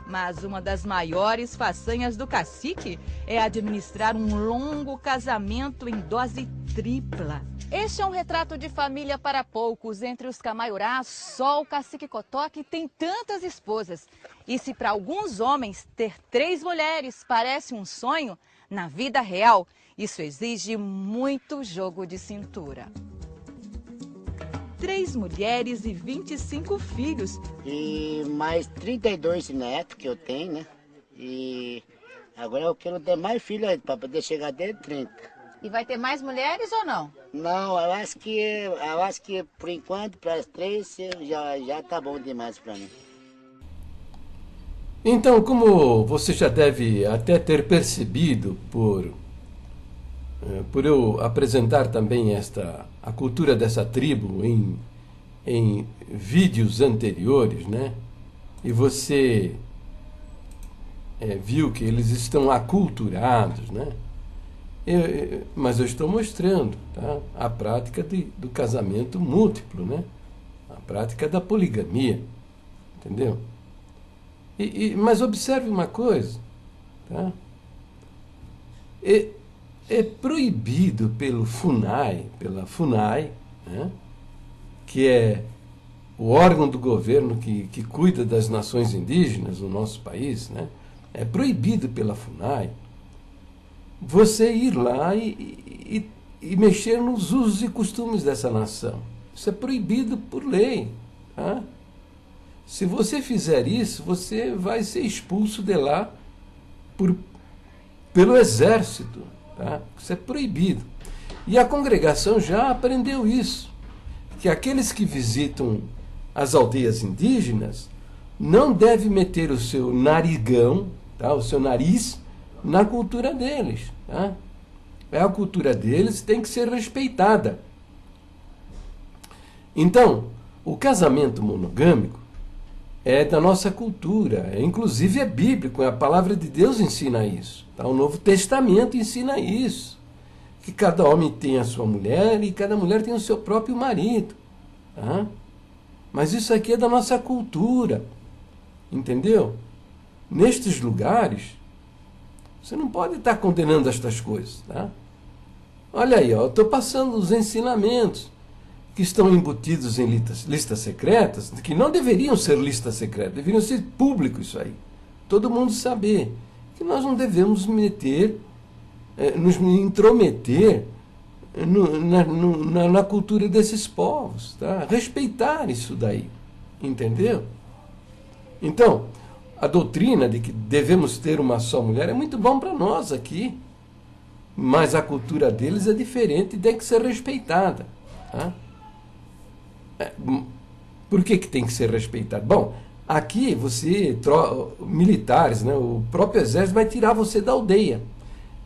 Mas uma das maiores façanhas do cacique é administrar um longo casamento em dose tripla. Este é um retrato de família para poucos. Entre os Camaiorás, só o cacique Cotoque tem tantas esposas. E se para alguns homens ter 3 mulheres parece um sonho, na vida real, isso exige muito jogo de cintura. 3 mulheres e 25 filhos. E mais 32 netos que eu tenho, né? E agora eu quero ter mais filhos ainda, para poder chegar até 30. E vai ter mais mulheres ou não? Não, eu acho que por enquanto, para as 3, já tá bom demais para mim. Então, como você já deve até ter percebido por eu apresentar também a cultura dessa tribo em vídeos anteriores, né? E você viu que eles estão aculturados, né? Mas eu estou mostrando, tá? A prática do casamento múltiplo, né? A prática da poligamia, entendeu? Mas observe uma coisa, tá? É proibido pela FUNAI, né? Que é o órgão do governo que cuida das nações indígenas no nosso país, né? É proibido pela FUNAI você ir lá e mexer nos usos e costumes dessa nação. Isso é proibido por lei, tá? Se você fizer isso, você vai ser expulso de lá pelo exército, tá? Isso é proibido. E a congregação já aprendeu isso, que aqueles que visitam as aldeias indígenas não devem meter o seu narigão, tá? O seu nariz, na cultura deles, tá? A cultura deles tem que ser respeitada. Então, o casamento monogâmico é da nossa cultura, inclusive é bíblico, a palavra de Deus ensina isso, tá? O Novo Testamento ensina isso, que cada homem tem a sua mulher e cada mulher tem o seu próprio marido, tá? Mas isso aqui é da nossa cultura, entendeu? Nestes lugares, você não pode estar condenando estas coisas, tá? Olha aí, ó, eu estou passando os ensinamentos que estão embutidos em listas secretas, que não deveriam ser listas secretas, deveriam ser público isso aí. Todo mundo saber que nós não devemos nos intrometer na cultura desses povos, tá? Respeitar isso daí, entendeu? Então, a doutrina de que devemos ter uma só mulher é muito bom para nós aqui, mas a cultura deles é diferente e tem que ser respeitada, tá? Por que tem que ser respeitada? Bom, aqui militares, né, o próprio exército vai tirar você da aldeia,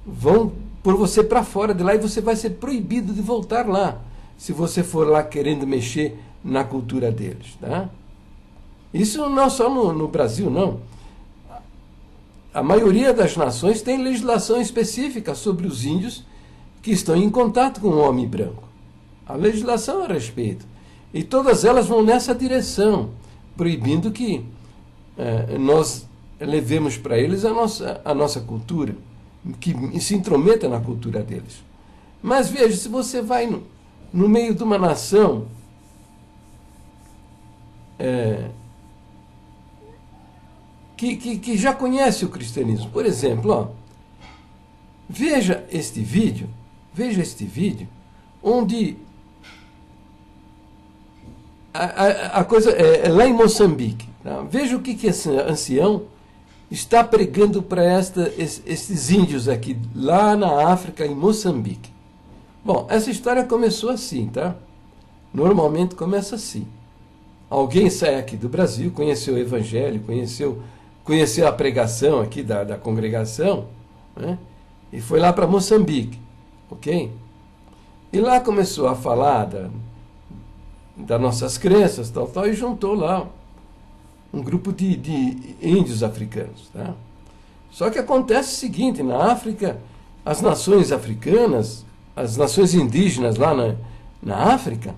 vão pôr você para fora de lá e você vai ser proibido de voltar lá, se você for lá querendo mexer na cultura deles, tá? Isso não só no Brasil, não. A maioria das nações tem legislação específica sobre os índios que estão em contato com o homem branco. A legislação a respeito. E todas elas vão nessa direção, proibindo que nós levemos para eles a nossa cultura, que se intrometa na cultura deles. Mas veja, se você vai no meio de uma nação que já conhece o cristianismo, por exemplo, ó, veja este vídeo onde a coisa é lá em Moçambique, tá? Veja o que esse ancião está pregando para esses índios aqui, lá na África, em Moçambique. Bom, essa história começou assim, tá? Normalmente começa assim. Alguém sai aqui do Brasil, conheceu o Evangelho, conheceu a pregação aqui da congregação, né? E foi lá para Moçambique, ok? E lá começou a falar das nossas crenças, tal, e juntou lá um grupo de índios africanos, tá? Só que acontece o seguinte, na África, as nações africanas, as nações indígenas lá na África,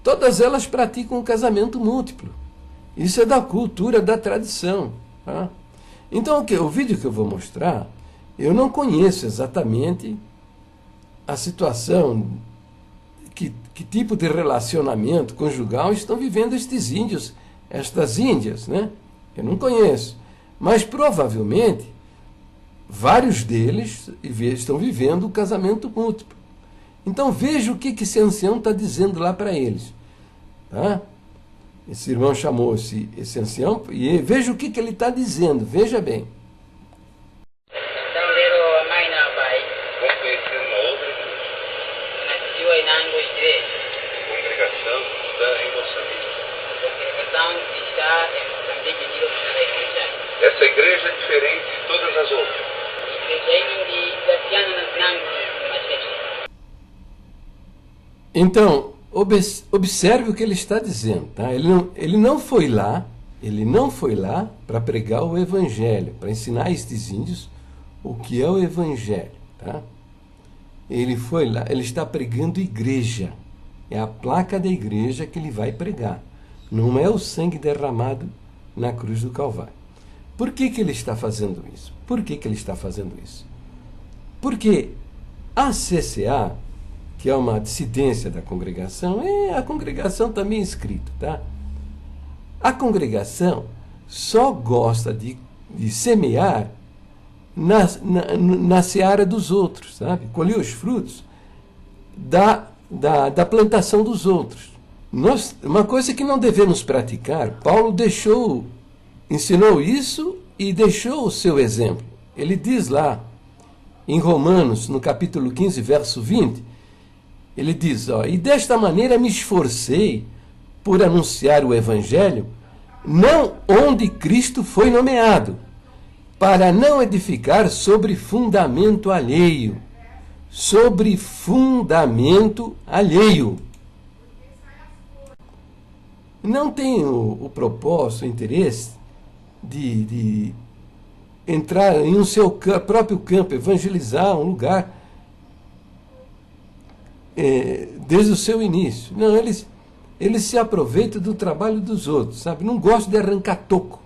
todas elas praticam o casamento múltiplo. Isso é da cultura, da tradição, tá? Então, o vídeo que eu vou mostrar, eu não conheço exatamente a situação, que tipo de relacionamento conjugal estão vivendo estes índios, estas índias, né? Eu não conheço. Mas, provavelmente, vários deles estão vivendo o casamento múltiplo. Então, veja o que esse ancião está dizendo lá para eles. Tá? Esse irmão chamou esse ancião e veja o que ele está dizendo. Veja bem. Essa igreja é diferente de todas as outras. Então, observe o que ele está dizendo. Tá? Ele não foi lá para pregar o evangelho, para ensinar a estes índios o que é o evangelho. Tá? Ele foi lá, ele está pregando igreja. É a placa da igreja que ele vai pregar. Não é o sangue derramado na cruz do Calvário. Por que ele está fazendo isso? Por que ele está fazendo isso? Porque a CCA, que é uma dissidência da congregação, a congregação também é escrita, tá? A congregação só gosta de semear na seara dos outros, sabe? Colher os frutos da plantação dos outros. Uma coisa que não devemos praticar, Paulo ensinou isso e deixou o seu exemplo. Ele diz lá, em Romanos, no capítulo 15, verso 20, ele diz, e desta maneira me esforcei por anunciar o evangelho, não onde Cristo foi nomeado, para não edificar sobre fundamento alheio. Sobre fundamento alheio. Não tem o propósito, o interesse de entrar em seu próprio campo, evangelizar um lugar desde o seu início. Não, eles se aproveitam do trabalho dos outros, sabe? Não gostam de arrancar toco,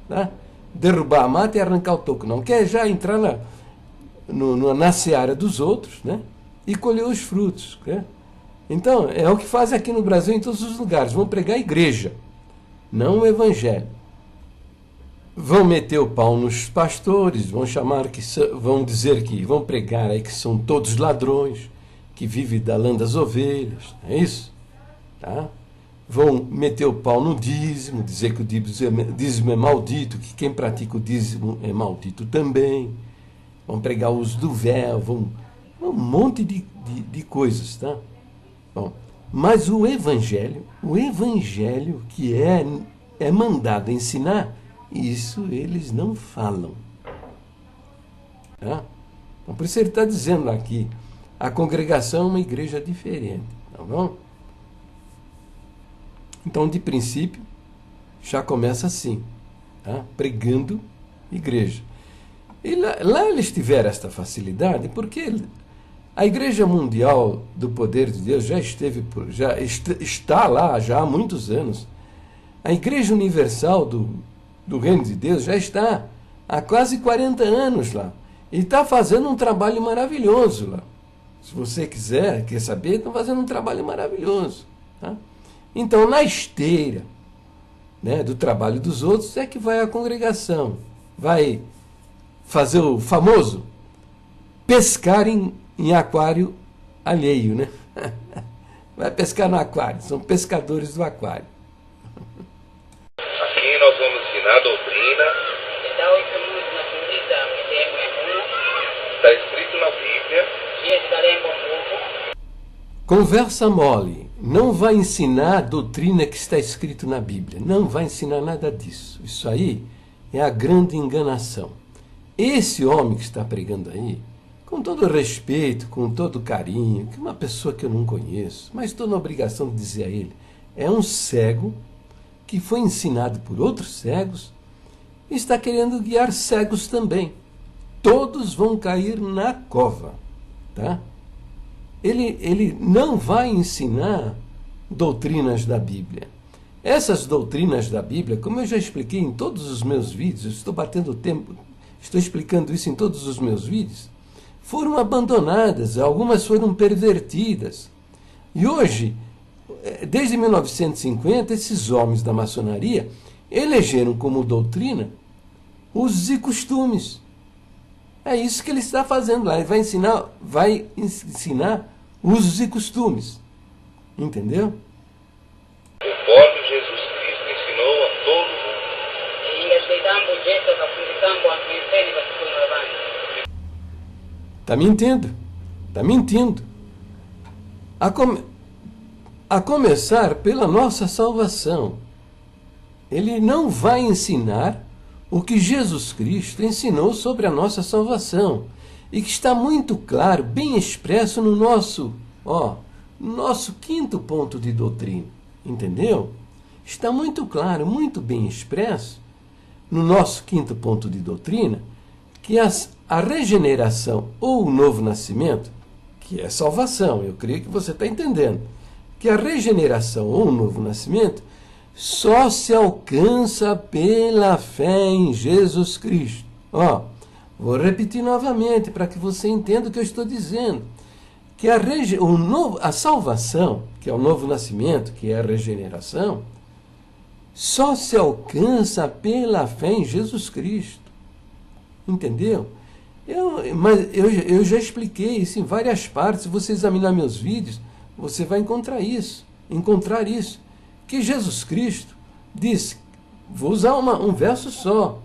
tá? Derrubar a mata e arrancar o toco, não. Quer já entrar na seara dos outros, né? E colher os frutos, né? Então, é o que fazem aqui no Brasil em todos os lugares. Vão pregar a igreja, não o evangelho. Vão meter o pau nos pastores, vão dizer que vão pregar aí que são todos ladrões, que vivem da lã das ovelhas, é isso? Tá? Vão meter o pau no dízimo, dizer que o dízimo é maldito, que quem pratica o dízimo é maldito também. Vão pregar o uso do véu, um monte de coisas, tá? Bom, mas o evangelho que é mandado ensinar, isso eles não falam. Tá? Então, por isso ele está dizendo aqui, a congregação é uma igreja diferente, tá bom? Então, de princípio, já começa assim, tá? Pregando igreja. E lá eles tiveram esta facilidade, porque a Igreja Mundial do Poder de Deus já está lá já há muitos anos. A Igreja Universal do Reino de Deus já está há quase 40 anos lá. E está fazendo um trabalho maravilhoso lá. Se você quer saber, estão fazendo um trabalho maravilhoso. Tá? Então, na esteira, né, do trabalho dos outros é que vai a congregação. Vai fazer o famoso pescar em aquário alheio, né? Vai pescar no aquário, são pescadores do aquário. Aqui nós vamos ensinar a doutrina. Está escrito na Bíblia. Conversa mole. Não vai ensinar a doutrina que está escrito na Bíblia. Não vai ensinar nada disso. Isso aí é a grande enganação. esse homem que está pregando aí, com todo respeito, com todo carinho, que é uma pessoa que eu não conheço, mas estou na obrigação de dizer a ele, é um cego que foi ensinado por outros cegos e está querendo guiar cegos também. Todos vão cair na cova, tá? Ele não vai ensinar doutrinas da Bíblia. Essas doutrinas da Bíblia, como eu já expliquei em todos os meus vídeos, eu estou batendo tempo, estou explicando isso em todos os meus vídeos, foram abandonadas, algumas foram pervertidas. E hoje, desde 1950, esses homens da maçonaria elegeram como doutrina usos e costumes. É isso que ele está fazendo lá. Ele vai ensinar usos e costumes. Entendeu? O próprio Jesus Cristo ensinou a todo mundo. Está mentindo. Está mentindo. A começar pela nossa salvação. Ele não vai ensinar o que Jesus Cristo ensinou sobre a nossa salvação e que está muito claro, bem expresso no nosso quinto ponto de doutrina. Entendeu? Está muito claro, muito bem expresso no nosso quinto ponto de doutrina que a regeneração ou o novo nascimento, que é salvação, eu creio que você está entendendo, que a regeneração ou o novo nascimento só se alcança pela fé em Jesus Cristo. Vou repetir novamente para que você entenda o que eu estou dizendo. Que a salvação, que é o novo nascimento, que é a regeneração, só se alcança pela fé em Jesus Cristo. Entendeu? Eu já expliquei isso em várias partes. Se você examinar meus vídeos, você vai encontrar isso. Que Jesus Cristo disse, vou usar um verso só,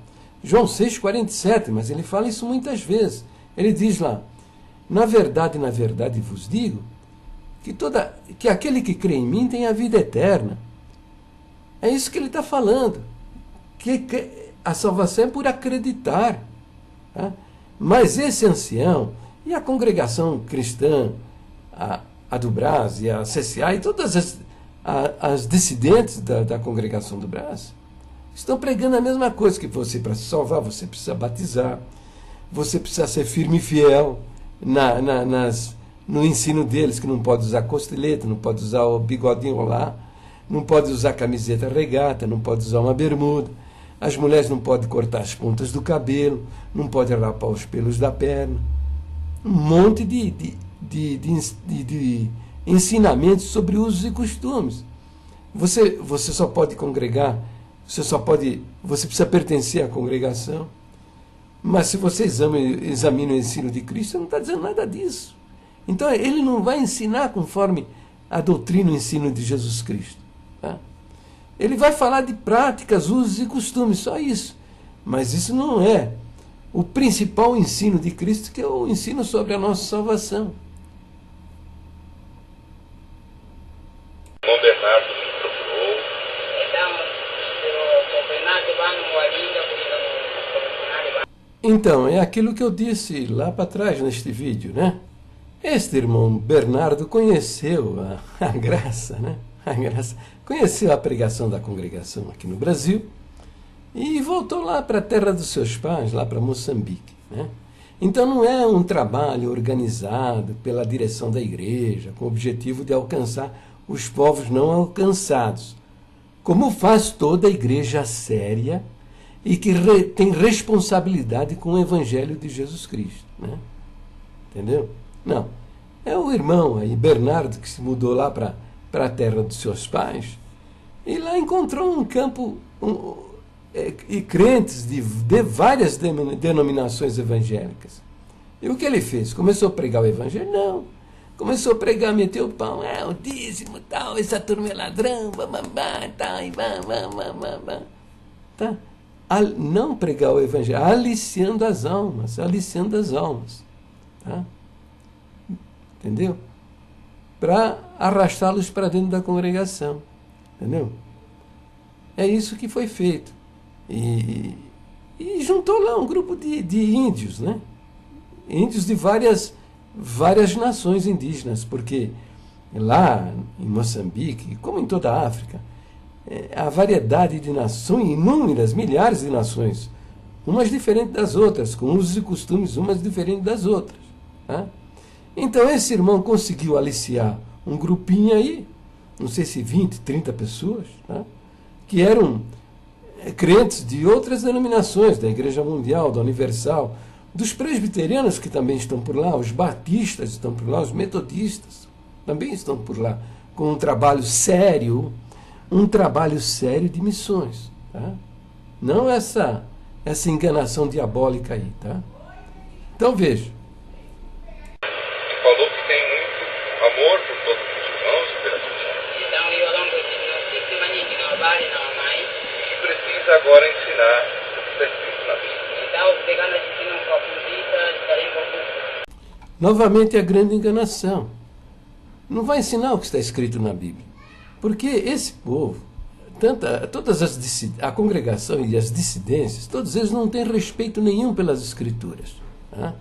João 6,47, mas ele fala isso muitas vezes. Ele diz lá, na verdade vos digo, que aquele que crê em mim tem a vida eterna. É isso que ele está falando. Que a salvação é por acreditar. Tá? Mas esse ancião, e a congregação cristã, a do Brás e a CCA, e todas as dissidentes da congregação do Brás, estão pregando a mesma coisa, que você, para se salvar, você precisa batizar, você precisa ser firme e fiel no ensino deles, que não pode usar costeleta, não pode usar o bigodinho lá, não pode usar camiseta regata, não pode usar uma bermuda, as mulheres não podem cortar as pontas do cabelo, não podem rapar os pelos da perna. Um monte de ensinamentos sobre usos e costumes. Você só pode congregar, você precisa pertencer à congregação. Mas se você examina o ensino de Cristo, não está dizendo nada disso. Então ele não vai ensinar conforme a doutrina e o ensino de Jesus Cristo. Tá? Ele vai falar de práticas, usos e costumes, só isso. Mas isso não é o principal ensino de Cristo, que é o ensino sobre a nossa salvação. Irmão Bernardo me procurou. Então, é aquilo que eu disse lá para trás neste vídeo, né? Este irmão Bernardo conheceu a graça, né? Conheceu a pregação da congregação aqui no Brasil e voltou lá para a terra dos seus pais, lá para Moçambique, né? Então não é um trabalho organizado pela direção da igreja com o objetivo de alcançar os povos não alcançados, como faz toda a igreja séria e que tem responsabilidade com o evangelho de Jesus Cristo, né? Entendeu? Não. É o irmão aí, Bernardo, que se mudou lá para a terra dos seus pais e lá encontrou um campo e crentes de várias denominações evangélicas. E o que ele fez? Começou a pregar o evangelho? Não. Começou a pregar, meteu o pau, o dízimo, tal, essa turma é ladrão, bababá, tal, e babá. Tá? Não pregar o evangelho, aliciando as almas. Tá? Entendeu? Para arrastá-los para dentro da congregação. Entendeu? É isso que foi feito. E e juntou lá um grupo de índios, né? Índios de várias nações indígenas, porque lá em Moçambique, como em toda a África, a variedade de nações, inúmeras, milhares de nações, umas diferentes das outras, com usos e costumes umas diferentes das outras. Né? Então esse irmão conseguiu aliciar um grupinho aí, não sei se 20, 30 pessoas, né? Que eram crentes de outras denominações, da Igreja Mundial, da Universal, dos presbiterianos que também estão por lá, os batistas estão por lá, os metodistas também estão por lá, com um trabalho sério de missões. Tá? Não essa enganação diabólica aí. Tá? Então veja. E falou que tem muito amor por todos os irmãos e pelas missões. E que precisa agora ensinar o que está escrito na Bíblia. Novamente a grande enganação. Não vai ensinar o que está escrito na Bíblia. Porque esse povo, a congregação e as dissidências, todos eles não têm respeito nenhum pelas Escrituras. Tá?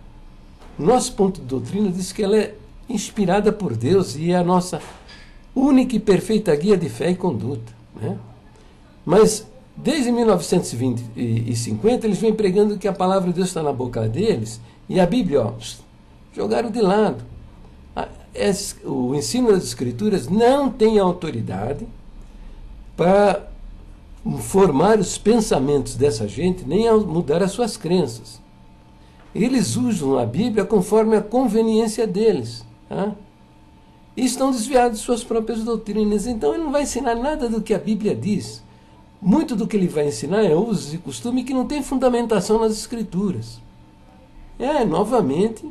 Nosso ponto de doutrina diz que ela é inspirada por Deus e é a nossa única e perfeita guia de fé e conduta. Né? Mas desde 1920 e 50 eles vêm pregando que a palavra de Deus está na boca deles e a Bíblia, jogaram de lado. O ensino das Escrituras não tem autoridade para formar os pensamentos dessa gente, nem a mudar as suas crenças. Eles usam a Bíblia conforme a conveniência deles. Tá? E estão desviados de suas próprias doutrinas. Então ele não vai ensinar nada do que a Bíblia diz. Muito do que ele vai ensinar é usos e costumes que não tem fundamentação nas Escrituras. Novamente,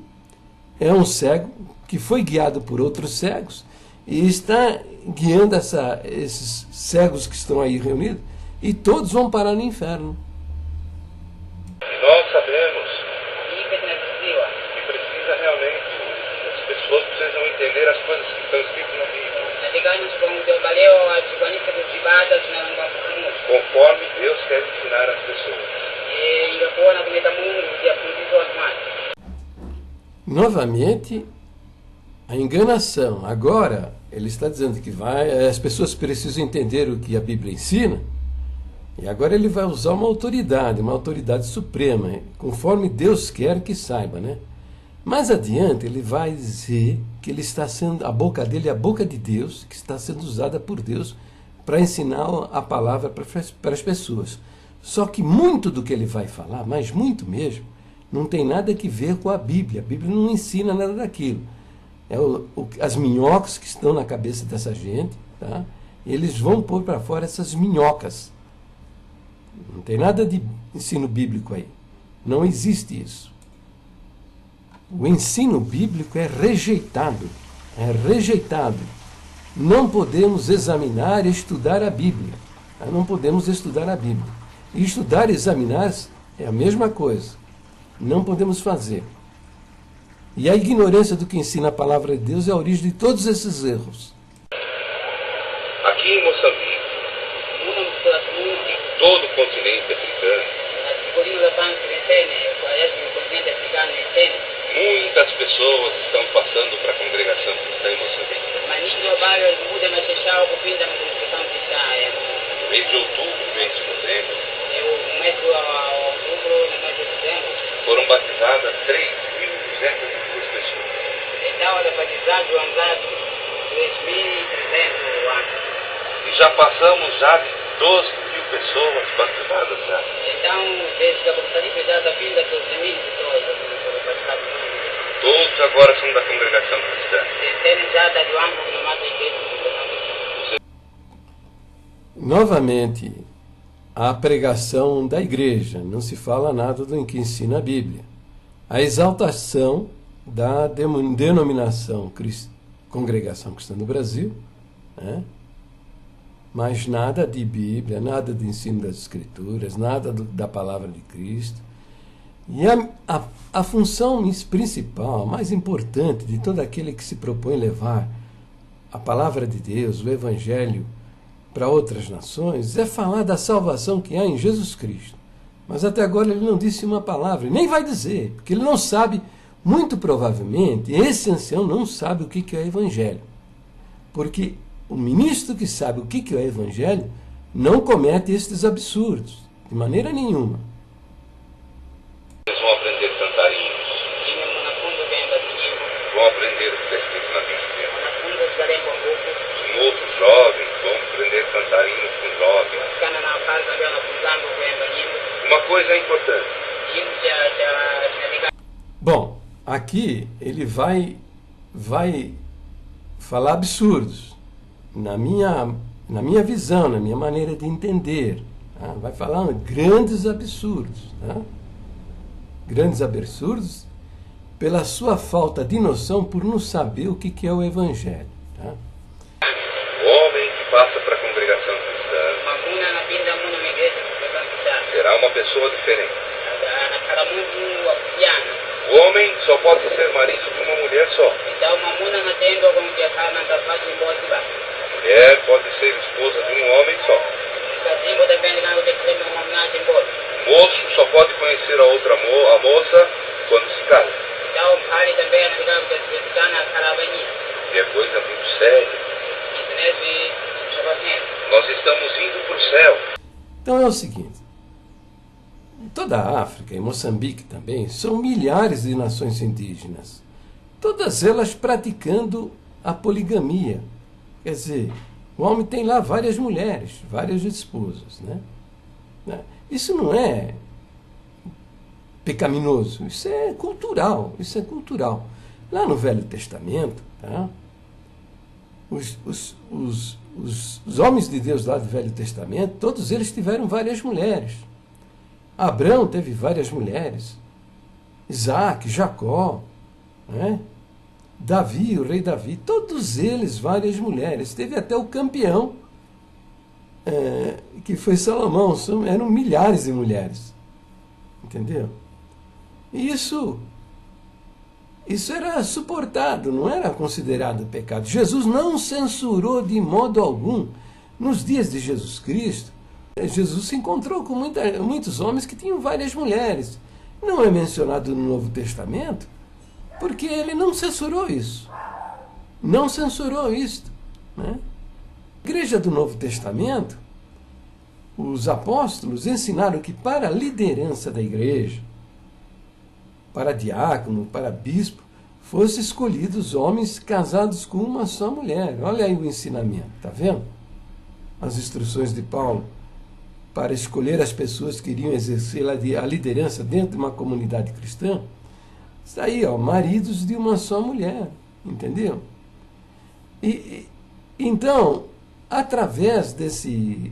é um cego que foi guiado por outros cegos e está guiando esses cegos que estão aí reunidos e todos vão parar no inferno. Nós sabemos que precisa realmente, as pessoas precisam entender as coisas que estão escritas na Bíblia. Conforme Deus quer ensinar as pessoas. Novamente, a enganação. Agora, ele está dizendo que as pessoas precisam entender o que a Bíblia ensina, e agora ele vai usar uma autoridade suprema, conforme Deus quer que saiba, né? Mais adiante, ele vai dizer que a boca dele é a boca de Deus, que está sendo usada por Deus para ensinar a palavra para as pessoas. Só que muito do que ele vai falar, mas muito mesmo, não tem nada a ver com a Bíblia. A Bíblia não ensina nada daquilo. As minhocas que estão na cabeça dessa gente, tá? Eles vão pôr para fora essas minhocas. Não tem nada de ensino bíblico aí. Não existe isso. O ensino bíblico é rejeitado. É rejeitado. Não podemos examinar e estudar a Bíblia. Não podemos estudar a Bíblia. E estudar e examinar é a mesma coisa. Não podemos fazer. E a ignorância do que ensina a palavra de Deus é a origem de todos esses erros. Aqui em Moçambique, em todo o continente africano, muitas pessoas estão passando para a congregação cristã em Moçambique. No mês de outubro, mês de novembro, foram batizadas 3.202 pessoas. E já passamos já de 12.000 pessoas batizadas já. Todos agora são da congregação cristã. Novamente, a pregação da igreja, não se fala nada do que ensina a Bíblia. A exaltação da denominação Congregação Cristã do Brasil, né? Mas nada de Bíblia, nada de ensino das Escrituras, nada da palavra de Cristo. E a função principal, a mais importante de todo aquele que se propõe levar a palavra de Deus, o Evangelho, para outras nações, é falar da salvação que há em Jesus Cristo. Mas até agora ele não disse uma palavra, nem vai dizer, porque ele não sabe, muito provavelmente, esse ancião não sabe o que é o Evangelho. Porque o ministro que sabe o que é o Evangelho não comete estes absurdos, de maneira nenhuma. Eles vão aprender a cantar hinos, vão aprender o que está escrito na Bíblia. Os outros jovens vão aprender a cantar hinos com jovens. Uma coisa é importante. Bom, aqui ele vai falar absurdos, na minha visão, na minha maneira de entender. Tá? Vai falar grandes absurdos. Tá? Grandes absurdos pela sua falta de noção, por não saber o que é o Evangelho. Tá? O homem que passa para a congregação cristã será uma pessoa diferente. O homem só pode ser marido de uma mulher só. A mulher pode ser esposa de um homem só. O moço só pode conhecer a outra a moça quando se casa. E é coisa muito séria. Nós estamos indo para o céu. Então é o seguinte, em toda a África, em Moçambique também, são milhares de nações indígenas, todas elas praticando a poligamia. Quer dizer, o homem tem lá várias mulheres, várias esposas, né? Isso não é pecaminoso, isso é cultural, isso é cultural. Lá no Velho Testamento, tá? Os homens de Deus lá do Velho Testamento, todos eles tiveram várias mulheres. Abraão teve várias mulheres, Isaac, Jacó, né? Davi, o rei Davi, todos eles várias mulheres. Teve até o campeão, que foi Salomão, eram milhares de mulheres. Entendeu? E isso era suportado, não era considerado pecado. Jesus não censurou de modo algum. Nos dias de Jesus Cristo, Jesus se encontrou com muitos homens que tinham várias mulheres. Não é mencionado no Novo Testamento, porque ele não censurou isso. Não censurou isto. Né? A igreja do Novo Testamento, os apóstolos ensinaram que para a liderança da igreja, para diácono, para bispo, fossem escolhidos homens casados com uma só mulher. Olha aí o ensinamento, está vendo? As instruções de Paulo para escolher as pessoas que iriam exercer a liderança dentro de uma comunidade cristã. Está aí, ó, maridos de uma só mulher, entendeu? Então, através desses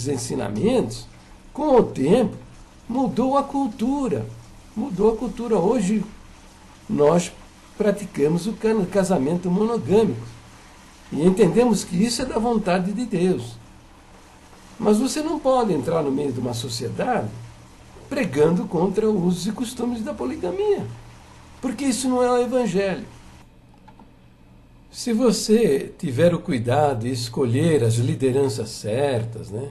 ensinamentos, com o tempo, mudou a cultura. Mudou a cultura. Hoje, nós praticamos o casamento monogâmico. E entendemos que isso é da vontade de Deus. Mas você não pode entrar no meio de uma sociedade pregando contra os usos e costumes da poligamia. Porque isso não é o Evangelho. Se você tiver o cuidado e escolher as lideranças certas, né,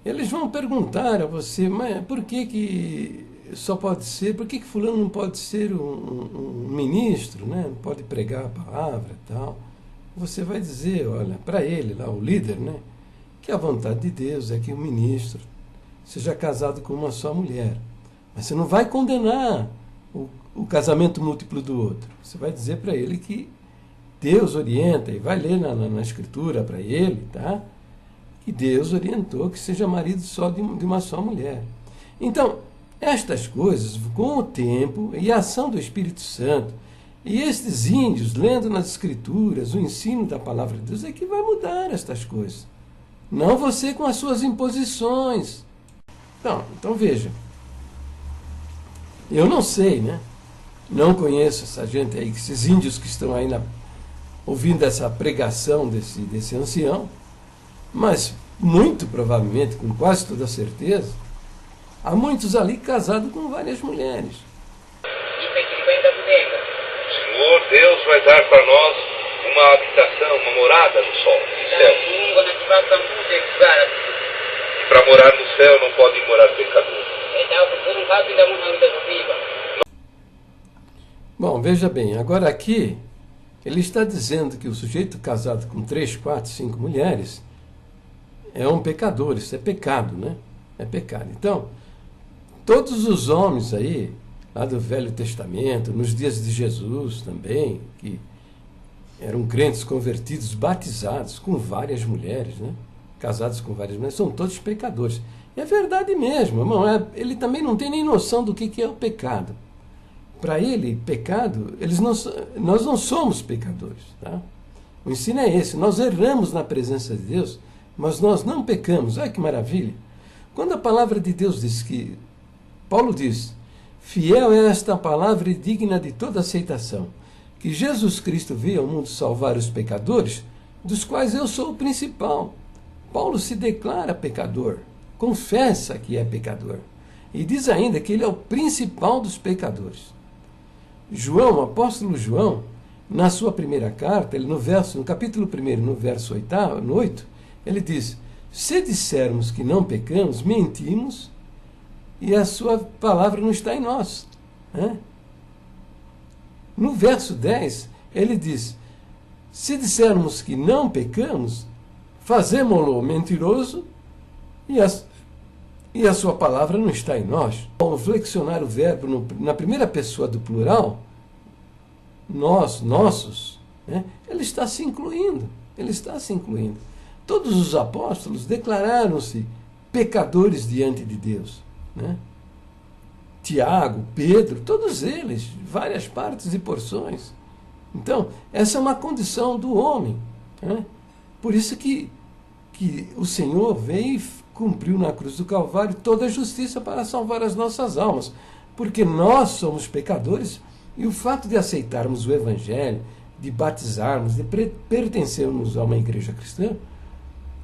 eles vão perguntar a você, mas por que só pode ser, por que fulano não pode ser um ministro, né, não pode pregar a palavra e tal? Você vai dizer, olha, para ele lá, o líder, né, que a vontade de Deus é que o ministro seja casado com uma só mulher. Mas você não vai condenar o casamento múltiplo do outro. Você vai dizer para ele que Deus orienta, e vai ler na Escritura para ele, tá? Que Deus orientou que seja marido só de uma só mulher. Então, estas coisas, com o tempo e a ação do Espírito Santo, e estes índios, lendo nas Escrituras, o ensino da palavra de Deus, é que vai mudar estas coisas. Não você com as suas imposições. Então veja, eu não sei, né? Não conheço essa gente aí, esses índios que estão aí ouvindo essa pregação desse ancião, mas muito provavelmente, com quase toda certeza, há muitos ali casados com várias mulheres. O Senhor Deus vai dar para nós uma habitação, uma morada no sol, no céu. E para morar no céu não podem morar pecadores. Bom, veja bem, agora aqui ele está dizendo que o sujeito casado com 3, 4, 5 mulheres é um pecador, isso é pecado, né? É pecado. Então, todos os homens aí, lá do Velho Testamento, nos dias de Jesus também, que eram crentes convertidos, batizados com várias mulheres, né? Casados com várias mulheres, são todos pecadores. E é verdade mesmo, irmão, ele também não tem nem noção do que é o pecado. Para ele, pecado, nós não somos pecadores. Tá? O ensino é esse, nós erramos na presença de Deus, mas nós não pecamos. Olha que maravilha. Quando a palavra de Deus diz que, Paulo diz, fiel é esta palavra e digna de toda aceitação, que Jesus Cristo veio ao mundo salvar os pecadores, dos quais eu sou o principal. Paulo se declara pecador, confessa que é pecador, e diz ainda que ele é o principal dos pecadores. João, o apóstolo João, na sua primeira carta, ele no capítulo 1, no verso 8, ele diz, se dissermos que não pecamos, mentimos, e a sua palavra não está em nós. Né? No verso 10, ele diz, se dissermos que não pecamos, fazemo-lo mentiroso, e a sua palavra não está em nós. Ao flexionar o verbo na primeira pessoa do plural, nós, nossos, né, ele está se incluindo. Ele está se incluindo. Todos os apóstolos declararam-se pecadores diante de Deus. Né? Tiago, Pedro, todos eles, várias partes e porções. Então, essa é uma condição do homem. Né? Por isso que o Senhor veio e cumpriu na cruz do Calvário toda a justiça para salvar as nossas almas. Porque nós somos pecadores e o fato de aceitarmos o Evangelho, de batizarmos, de pertencermos a uma igreja cristã,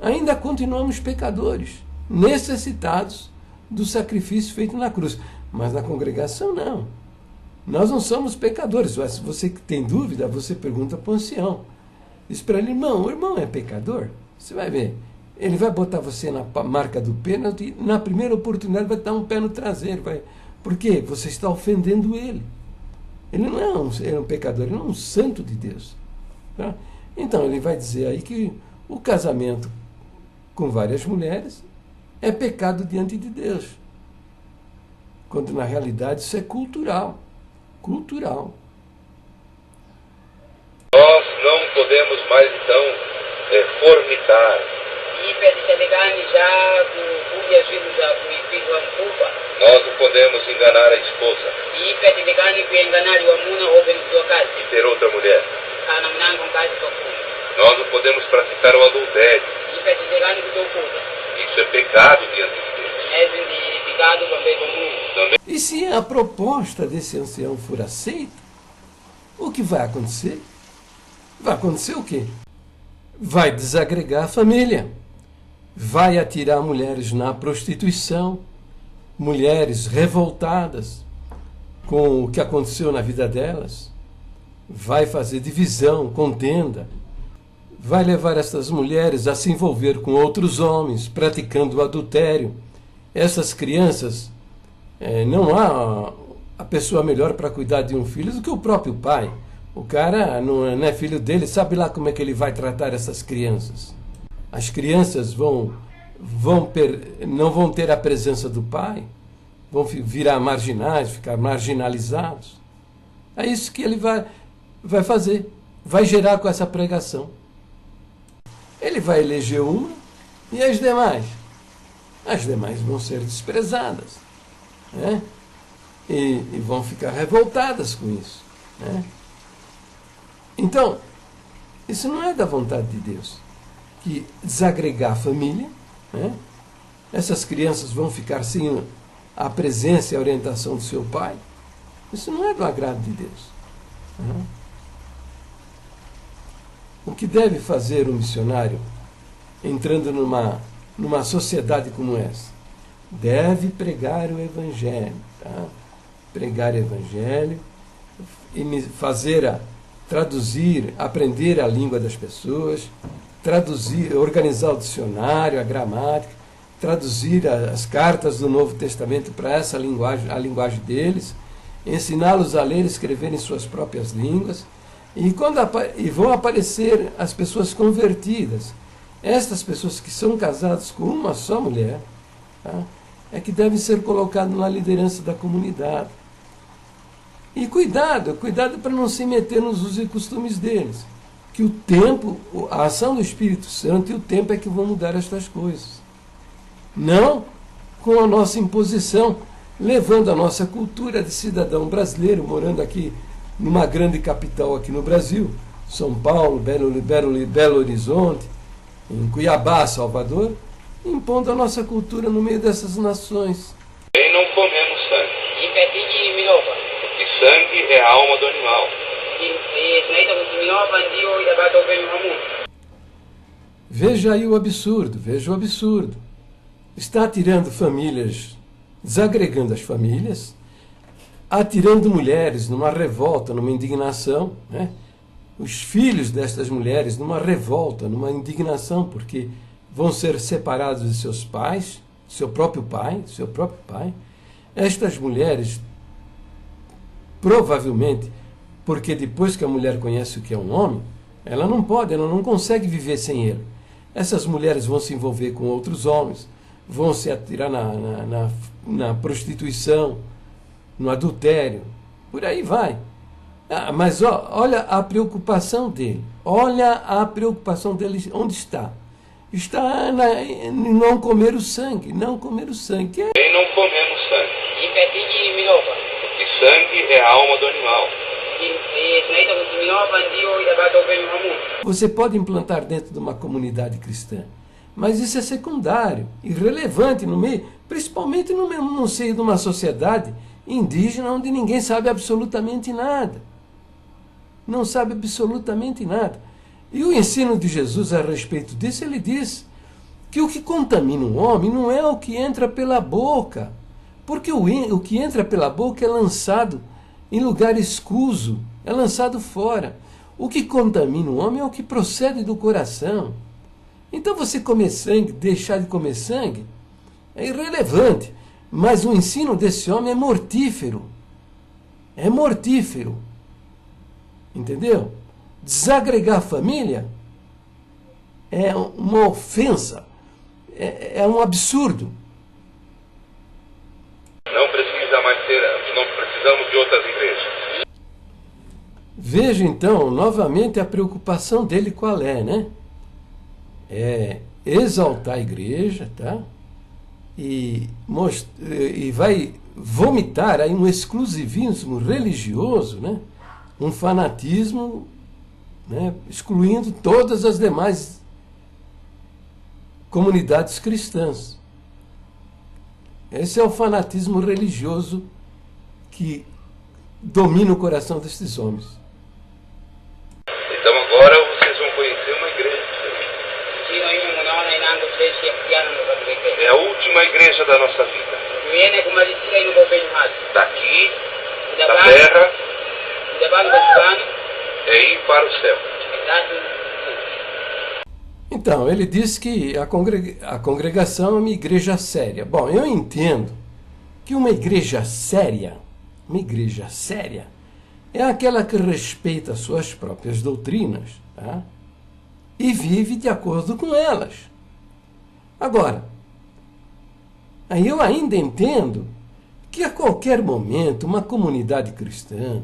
ainda continuamos pecadores, necessitados do sacrifício feito na cruz. Mas na congregação não. Nós não somos pecadores. Se você tem dúvida, você pergunta para o ancião. Diz para ele, o irmão é pecador? Você vai ver. Ele vai botar você na marca do pênalti e na primeira oportunidade vai dar um pé no traseiro. Por quê? Você está ofendendo ele. Ele não é um pecador, ele não é um santo de Deus. Tá? Então ele vai dizer aí que o casamento com várias mulheres é pecado diante de Deus. Quando na realidade isso é cultural. Cultural. Nós não podemos mais então fornicar. Nós não podemos enganar a esposa e ter outra mulher. Nós não podemos praticar o adultério. Isso é pecado diante de Deus. E se a proposta desse ancião for aceita, o que vai acontecer? Vai acontecer o quê? Vai desagregar a família. Vai atirar mulheres na prostituição, mulheres revoltadas com o que aconteceu na vida delas, vai fazer divisão, contenda, vai levar essas mulheres a se envolver com outros homens, praticando o adultério. Essas crianças, não há a pessoa melhor para cuidar de um filho do que o próprio pai. O cara não é filho dele, sabe lá como é que ele vai tratar essas crianças. As crianças não vão ter a presença do pai, vão virar marginais, ficar marginalizados. É isso que ele vai fazer, vai gerar com essa pregação. Ele vai eleger uma e as demais? As demais vão ser desprezadas, né? E vão ficar revoltadas com isso. Né? Então, isso não é da vontade de Deus. Que desagregar a família, né? Essas crianças vão ficar sem a presença e a orientação do seu pai. Isso não é do agrado de Deus. Né? O que deve fazer um missionário entrando numa sociedade como essa? Deve pregar o Evangelho. Tá? Pregar o Evangelho e traduzir, aprender a língua das pessoas, traduzir, organizar o dicionário, a gramática, traduzir as cartas do Novo Testamento para essa linguagem, a linguagem deles, ensiná-los a ler e escrever em suas próprias línguas, e vão aparecer as pessoas convertidas. Estas pessoas que são casadas com uma só mulher, tá, é que devem ser colocadas na liderança da comunidade. E cuidado para não se meter nos usos e costumes deles. Que o tempo, a ação do Espírito Santo e o tempo é que vão mudar estas coisas. Não com a nossa imposição, levando a nossa cultura de cidadão brasileiro, morando aqui numa grande capital aqui no Brasil, São Paulo, Belo Horizonte, em Cuiabá, Salvador, impondo a nossa cultura no meio dessas nações. E não comemos sangue. Porque sangue é a alma do animal. Veja aí o absurdo, veja o absurdo. Está atirando famílias, desagregando as famílias, atirando mulheres numa revolta, numa indignação, né? Os filhos destas mulheres numa revolta, numa indignação, porque vão ser separados de seus pais, seu próprio pai. Estas mulheres, provavelmente, porque depois que a mulher conhece o que é um homem, ela não consegue viver sem ele. Essas mulheres vão se envolver com outros homens, vão se atirar na prostituição, no adultério, por aí vai. Mas olha a preocupação dele. Olha a preocupação dele onde está. Está em não comer o sangue. Não comer o sangue. E não comemos sangue. Porque sangue é a alma do animal. Você pode implantar dentro de uma comunidade cristã, mas isso é secundário, irrelevante no meio, principalmente no seio de uma sociedade indígena onde ninguém sabe absolutamente nada. Não sabe absolutamente nada. E o ensino de Jesus a respeito disso, ele diz que o que contamina um homem não é o que entra pela boca, porque o que entra pela boca é lançado em lugar escuso, é lançado fora. O que contamina o homem é o que procede do coração. Então você comer sangue, deixar de comer sangue, é irrelevante. Mas o ensino desse homem é mortífero. É mortífero. Entendeu? Desagregar a família é uma ofensa. É um absurdo. Não precisa mais ter, não precisamos de outras igrejas. Veja então, novamente, a preocupação dele qual é, né? É exaltar a igreja, tá? E vai vomitar aí um exclusivismo religioso, né? Um fanatismo, né? Excluindo todas as demais comunidades cristãs. Esse é o fanatismo religioso que domina o coração desses homens. Então agora vocês vão conhecer uma igreja diferente. É a última igreja da nossa vida. Daqui, da terra, é ir para o céu. Então, ele diz que a congregação é uma igreja séria. Bom, eu entendo que uma igreja séria é aquela que respeita as suas próprias doutrinas, tá? E vive de acordo com elas. Agora, aí eu ainda entendo que a qualquer momento uma comunidade cristã,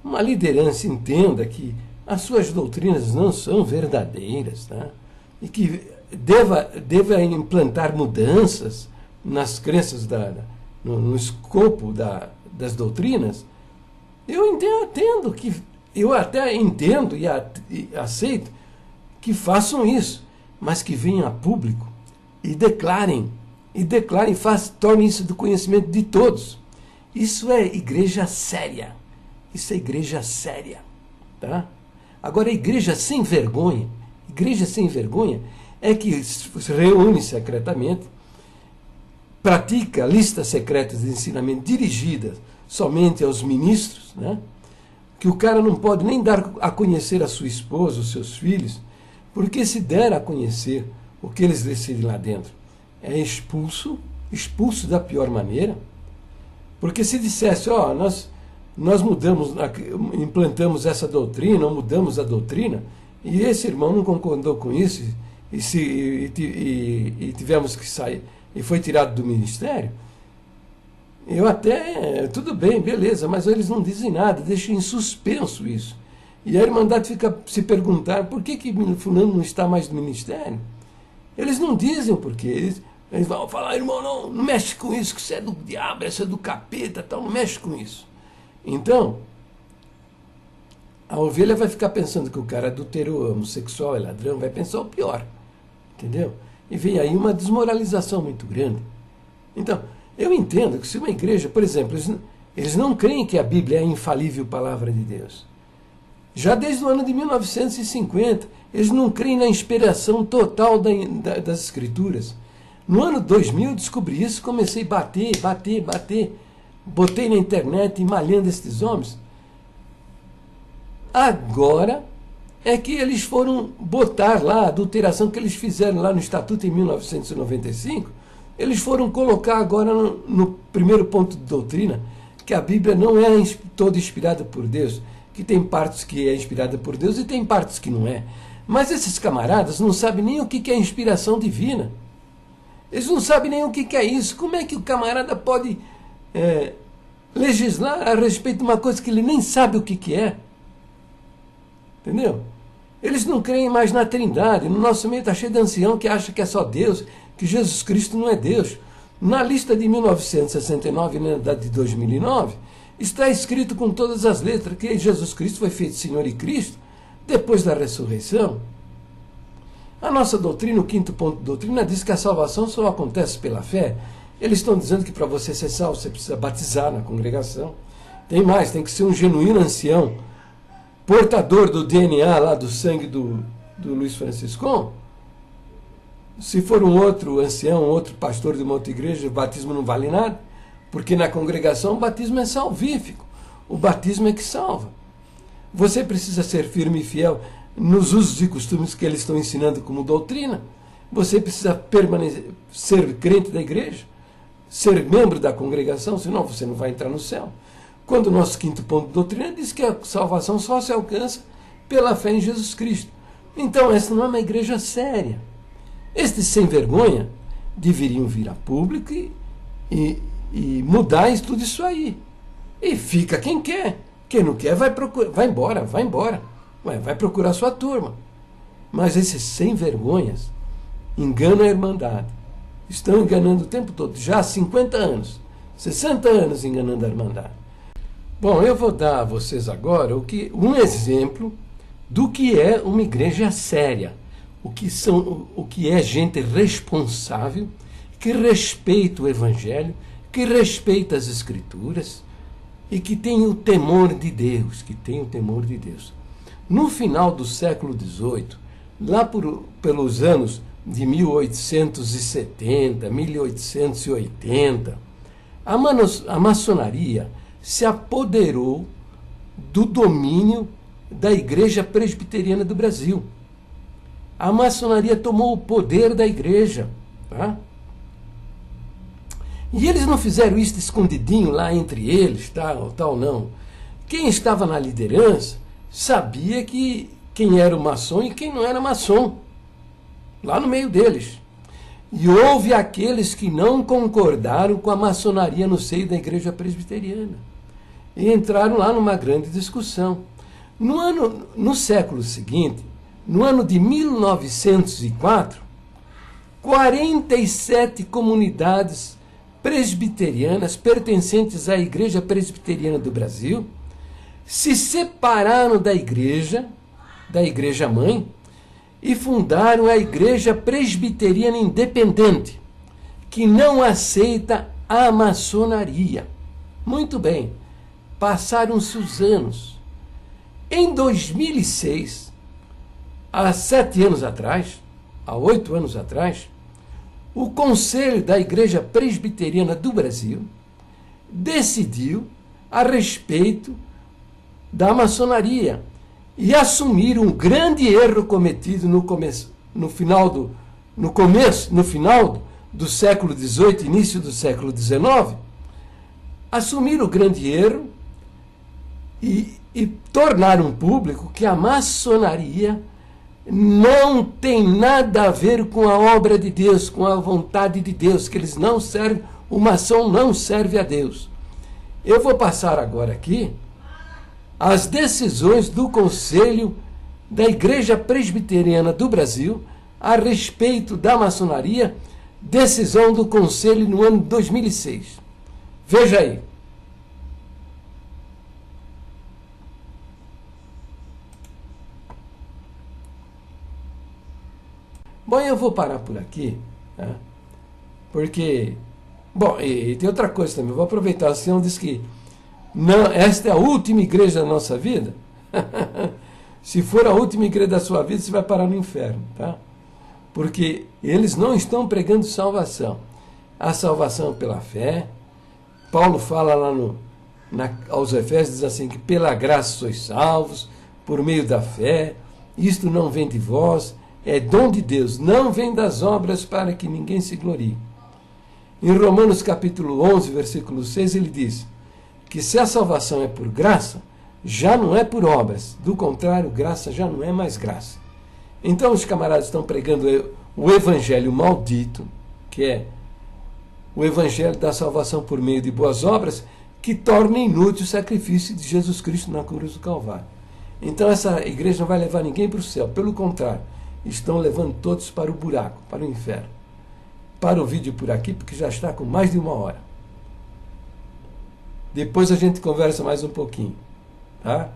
uma liderança entenda que as suas doutrinas não são verdadeiras, tá? E que deva implantar mudanças nas crenças, no escopo das doutrinas. Eu até entendo e aceito que façam isso, mas que venham a público e declarem, tornem isso do conhecimento de todos. Isso é igreja séria. Isso é igreja séria, tá? Agora, a igreja sem vergonha é que se reúne secretamente, pratica listas secretas de ensinamento dirigidas somente aos ministros, né? Que o cara não pode nem dar a conhecer a sua esposa, os seus filhos, porque se der a conhecer o que eles decidem lá dentro, é expulso da pior maneira. Porque se dissesse, nós implantamos essa doutrina, ou mudamos a doutrina, e esse irmão não concordou com isso, e tivemos que sair, e foi tirado do ministério, tudo bem, beleza, mas eles não dizem nada, deixam em suspenso isso. E a Irmandade fica se perguntar por que fulano não está mais no ministério. Eles não dizem o porquê. Eles vão falar, irmão, não mexe com isso, que isso é do diabo, isso é do capeta, tal, não mexe com isso. Então, a ovelha vai ficar pensando que o cara adulterou, é homossexual, é ladrão, vai pensar o pior. Entendeu? E vem aí uma desmoralização muito grande. Então, eu entendo que se uma igreja, por exemplo, eles não creem que a Bíblia é a infalível palavra de Deus. Já desde o ano de 1950, eles não creem na inspiração total das Escrituras. No ano 2000 eu descobri isso, comecei a bater. Botei na internet, malhando estes homens. Agora é que eles foram botar lá a adulteração que eles fizeram lá no Estatuto em 1995. Eles foram colocar agora no primeiro ponto de doutrina que a Bíblia não é toda inspirada por Deus, que tem partes que é inspirada por Deus e tem partes que não é. Mas esses camaradas não sabem nem o que é inspiração divina. Eles não sabem nem o que é isso. Como é que o camarada pode legislar a respeito de uma coisa que ele nem sabe o que é? Entendeu? Eles não creem mais na Trindade. No nosso meio está cheio de ancião que acha que é só Deus, que Jesus Cristo não é Deus. Na lista de 1969 e na de 2009, está escrito com todas as letras que Jesus Cristo foi feito Senhor e Cristo depois da ressurreição. A nossa doutrina, o quinto ponto de doutrina, diz que a salvação só acontece pela fé. Eles estão dizendo que para você ser salvo, você precisa batizar na congregação. Tem mais, tem que ser um genuíno ancião, portador do DNA lá do sangue do Luiz Franciscon. Se for um outro ancião, um outro pastor de uma outra igreja, o batismo não vale nada, porque na congregação o batismo é salvífico. O batismo é que salva. Você precisa ser firme e fiel nos usos e costumes que eles estão ensinando como doutrina. Você precisa permanecer, ser crente da igreja, ser membro da congregação, senão você não vai entrar no céu. Quando o nosso quinto ponto de doutrina diz que a salvação só se alcança pela fé em Jesus Cristo. Então essa não é uma igreja séria. Estes sem vergonha deveriam vir a público e mudar tudo isso aí. E fica quem quer. Quem não quer vai embora. Vai procurar sua turma. Mas esses sem vergonhas enganam a Irmandade. Estão enganando o tempo todo, já há 50 anos, 60 anos enganando a Irmandade. Bom, eu vou dar a vocês agora um exemplo do que é uma igreja séria, o que é gente responsável, que respeita o Evangelho, que respeita as Escrituras e que tem o temor de Deus, No final do século XVIII, lá pelos anos de 1870, 1880, a maçonaria se apoderou do domínio da Igreja Presbiteriana do Brasil. A maçonaria tomou o poder da igreja. Tá? E eles não fizeram isso escondidinho lá entre eles, tal, não. Quem estava na liderança sabia quem era o maçom e quem não era maçom, lá no meio deles. E houve aqueles que não concordaram com a maçonaria no seio da igreja presbiteriana. E entraram lá numa grande discussão. No século seguinte, no ano de 1904, 47 comunidades presbiterianas pertencentes à Igreja Presbiteriana do Brasil se separaram da igreja mãe, e fundaram a Igreja Presbiteriana Independente, que não aceita a maçonaria. Muito bem, passaram-se os anos. Em 2006, há 7 anos atrás, há 8 anos atrás, o Conselho da Igreja Presbiteriana do Brasil decidiu a respeito da maçonaria e assumir um grande erro cometido no final do século XVIII, início do século XIX, assumiram o grande erro e tornaram público que a maçonaria não tem nada a ver com a obra de Deus, com a vontade de Deus, que eles não servem, o maçom não serve a Deus. Eu vou passar agora aqui as decisões do Conselho da Igreja Presbiteriana do Brasil a respeito da maçonaria, decisão do Conselho no ano de 2006. Veja aí. Bom, eu vou parar por aqui, né? Porque... Bom, e tem outra coisa também, vou aproveitar, o senhor disse que não, esta é a última igreja da nossa vida. Se for a última igreja da sua vida, você vai parar no inferno, tá? Porque eles não estão pregando salvação. A salvação pela fé. Paulo fala lá aos Efésios, diz assim, que pela graça sois salvos, por meio da fé, isto não vem de vós, é dom de Deus, não vem das obras para que ninguém se glorie. Em Romanos capítulo 11, versículo 6, ele diz que se a salvação é por graça, já não é por obras. Do contrário, graça já não é mais graça. Então os camaradas estão pregando o evangelho maldito, que é o evangelho da salvação por meio de boas obras, que torna inútil o sacrifício de Jesus Cristo na cruz do Calvário. Então essa igreja não vai levar ninguém para o céu. Pelo contrário, estão levando todos para o buraco, para o inferno. Para o vídeo por aqui, porque já está com mais de 1 hora. Depois a gente conversa mais um pouquinho, tá?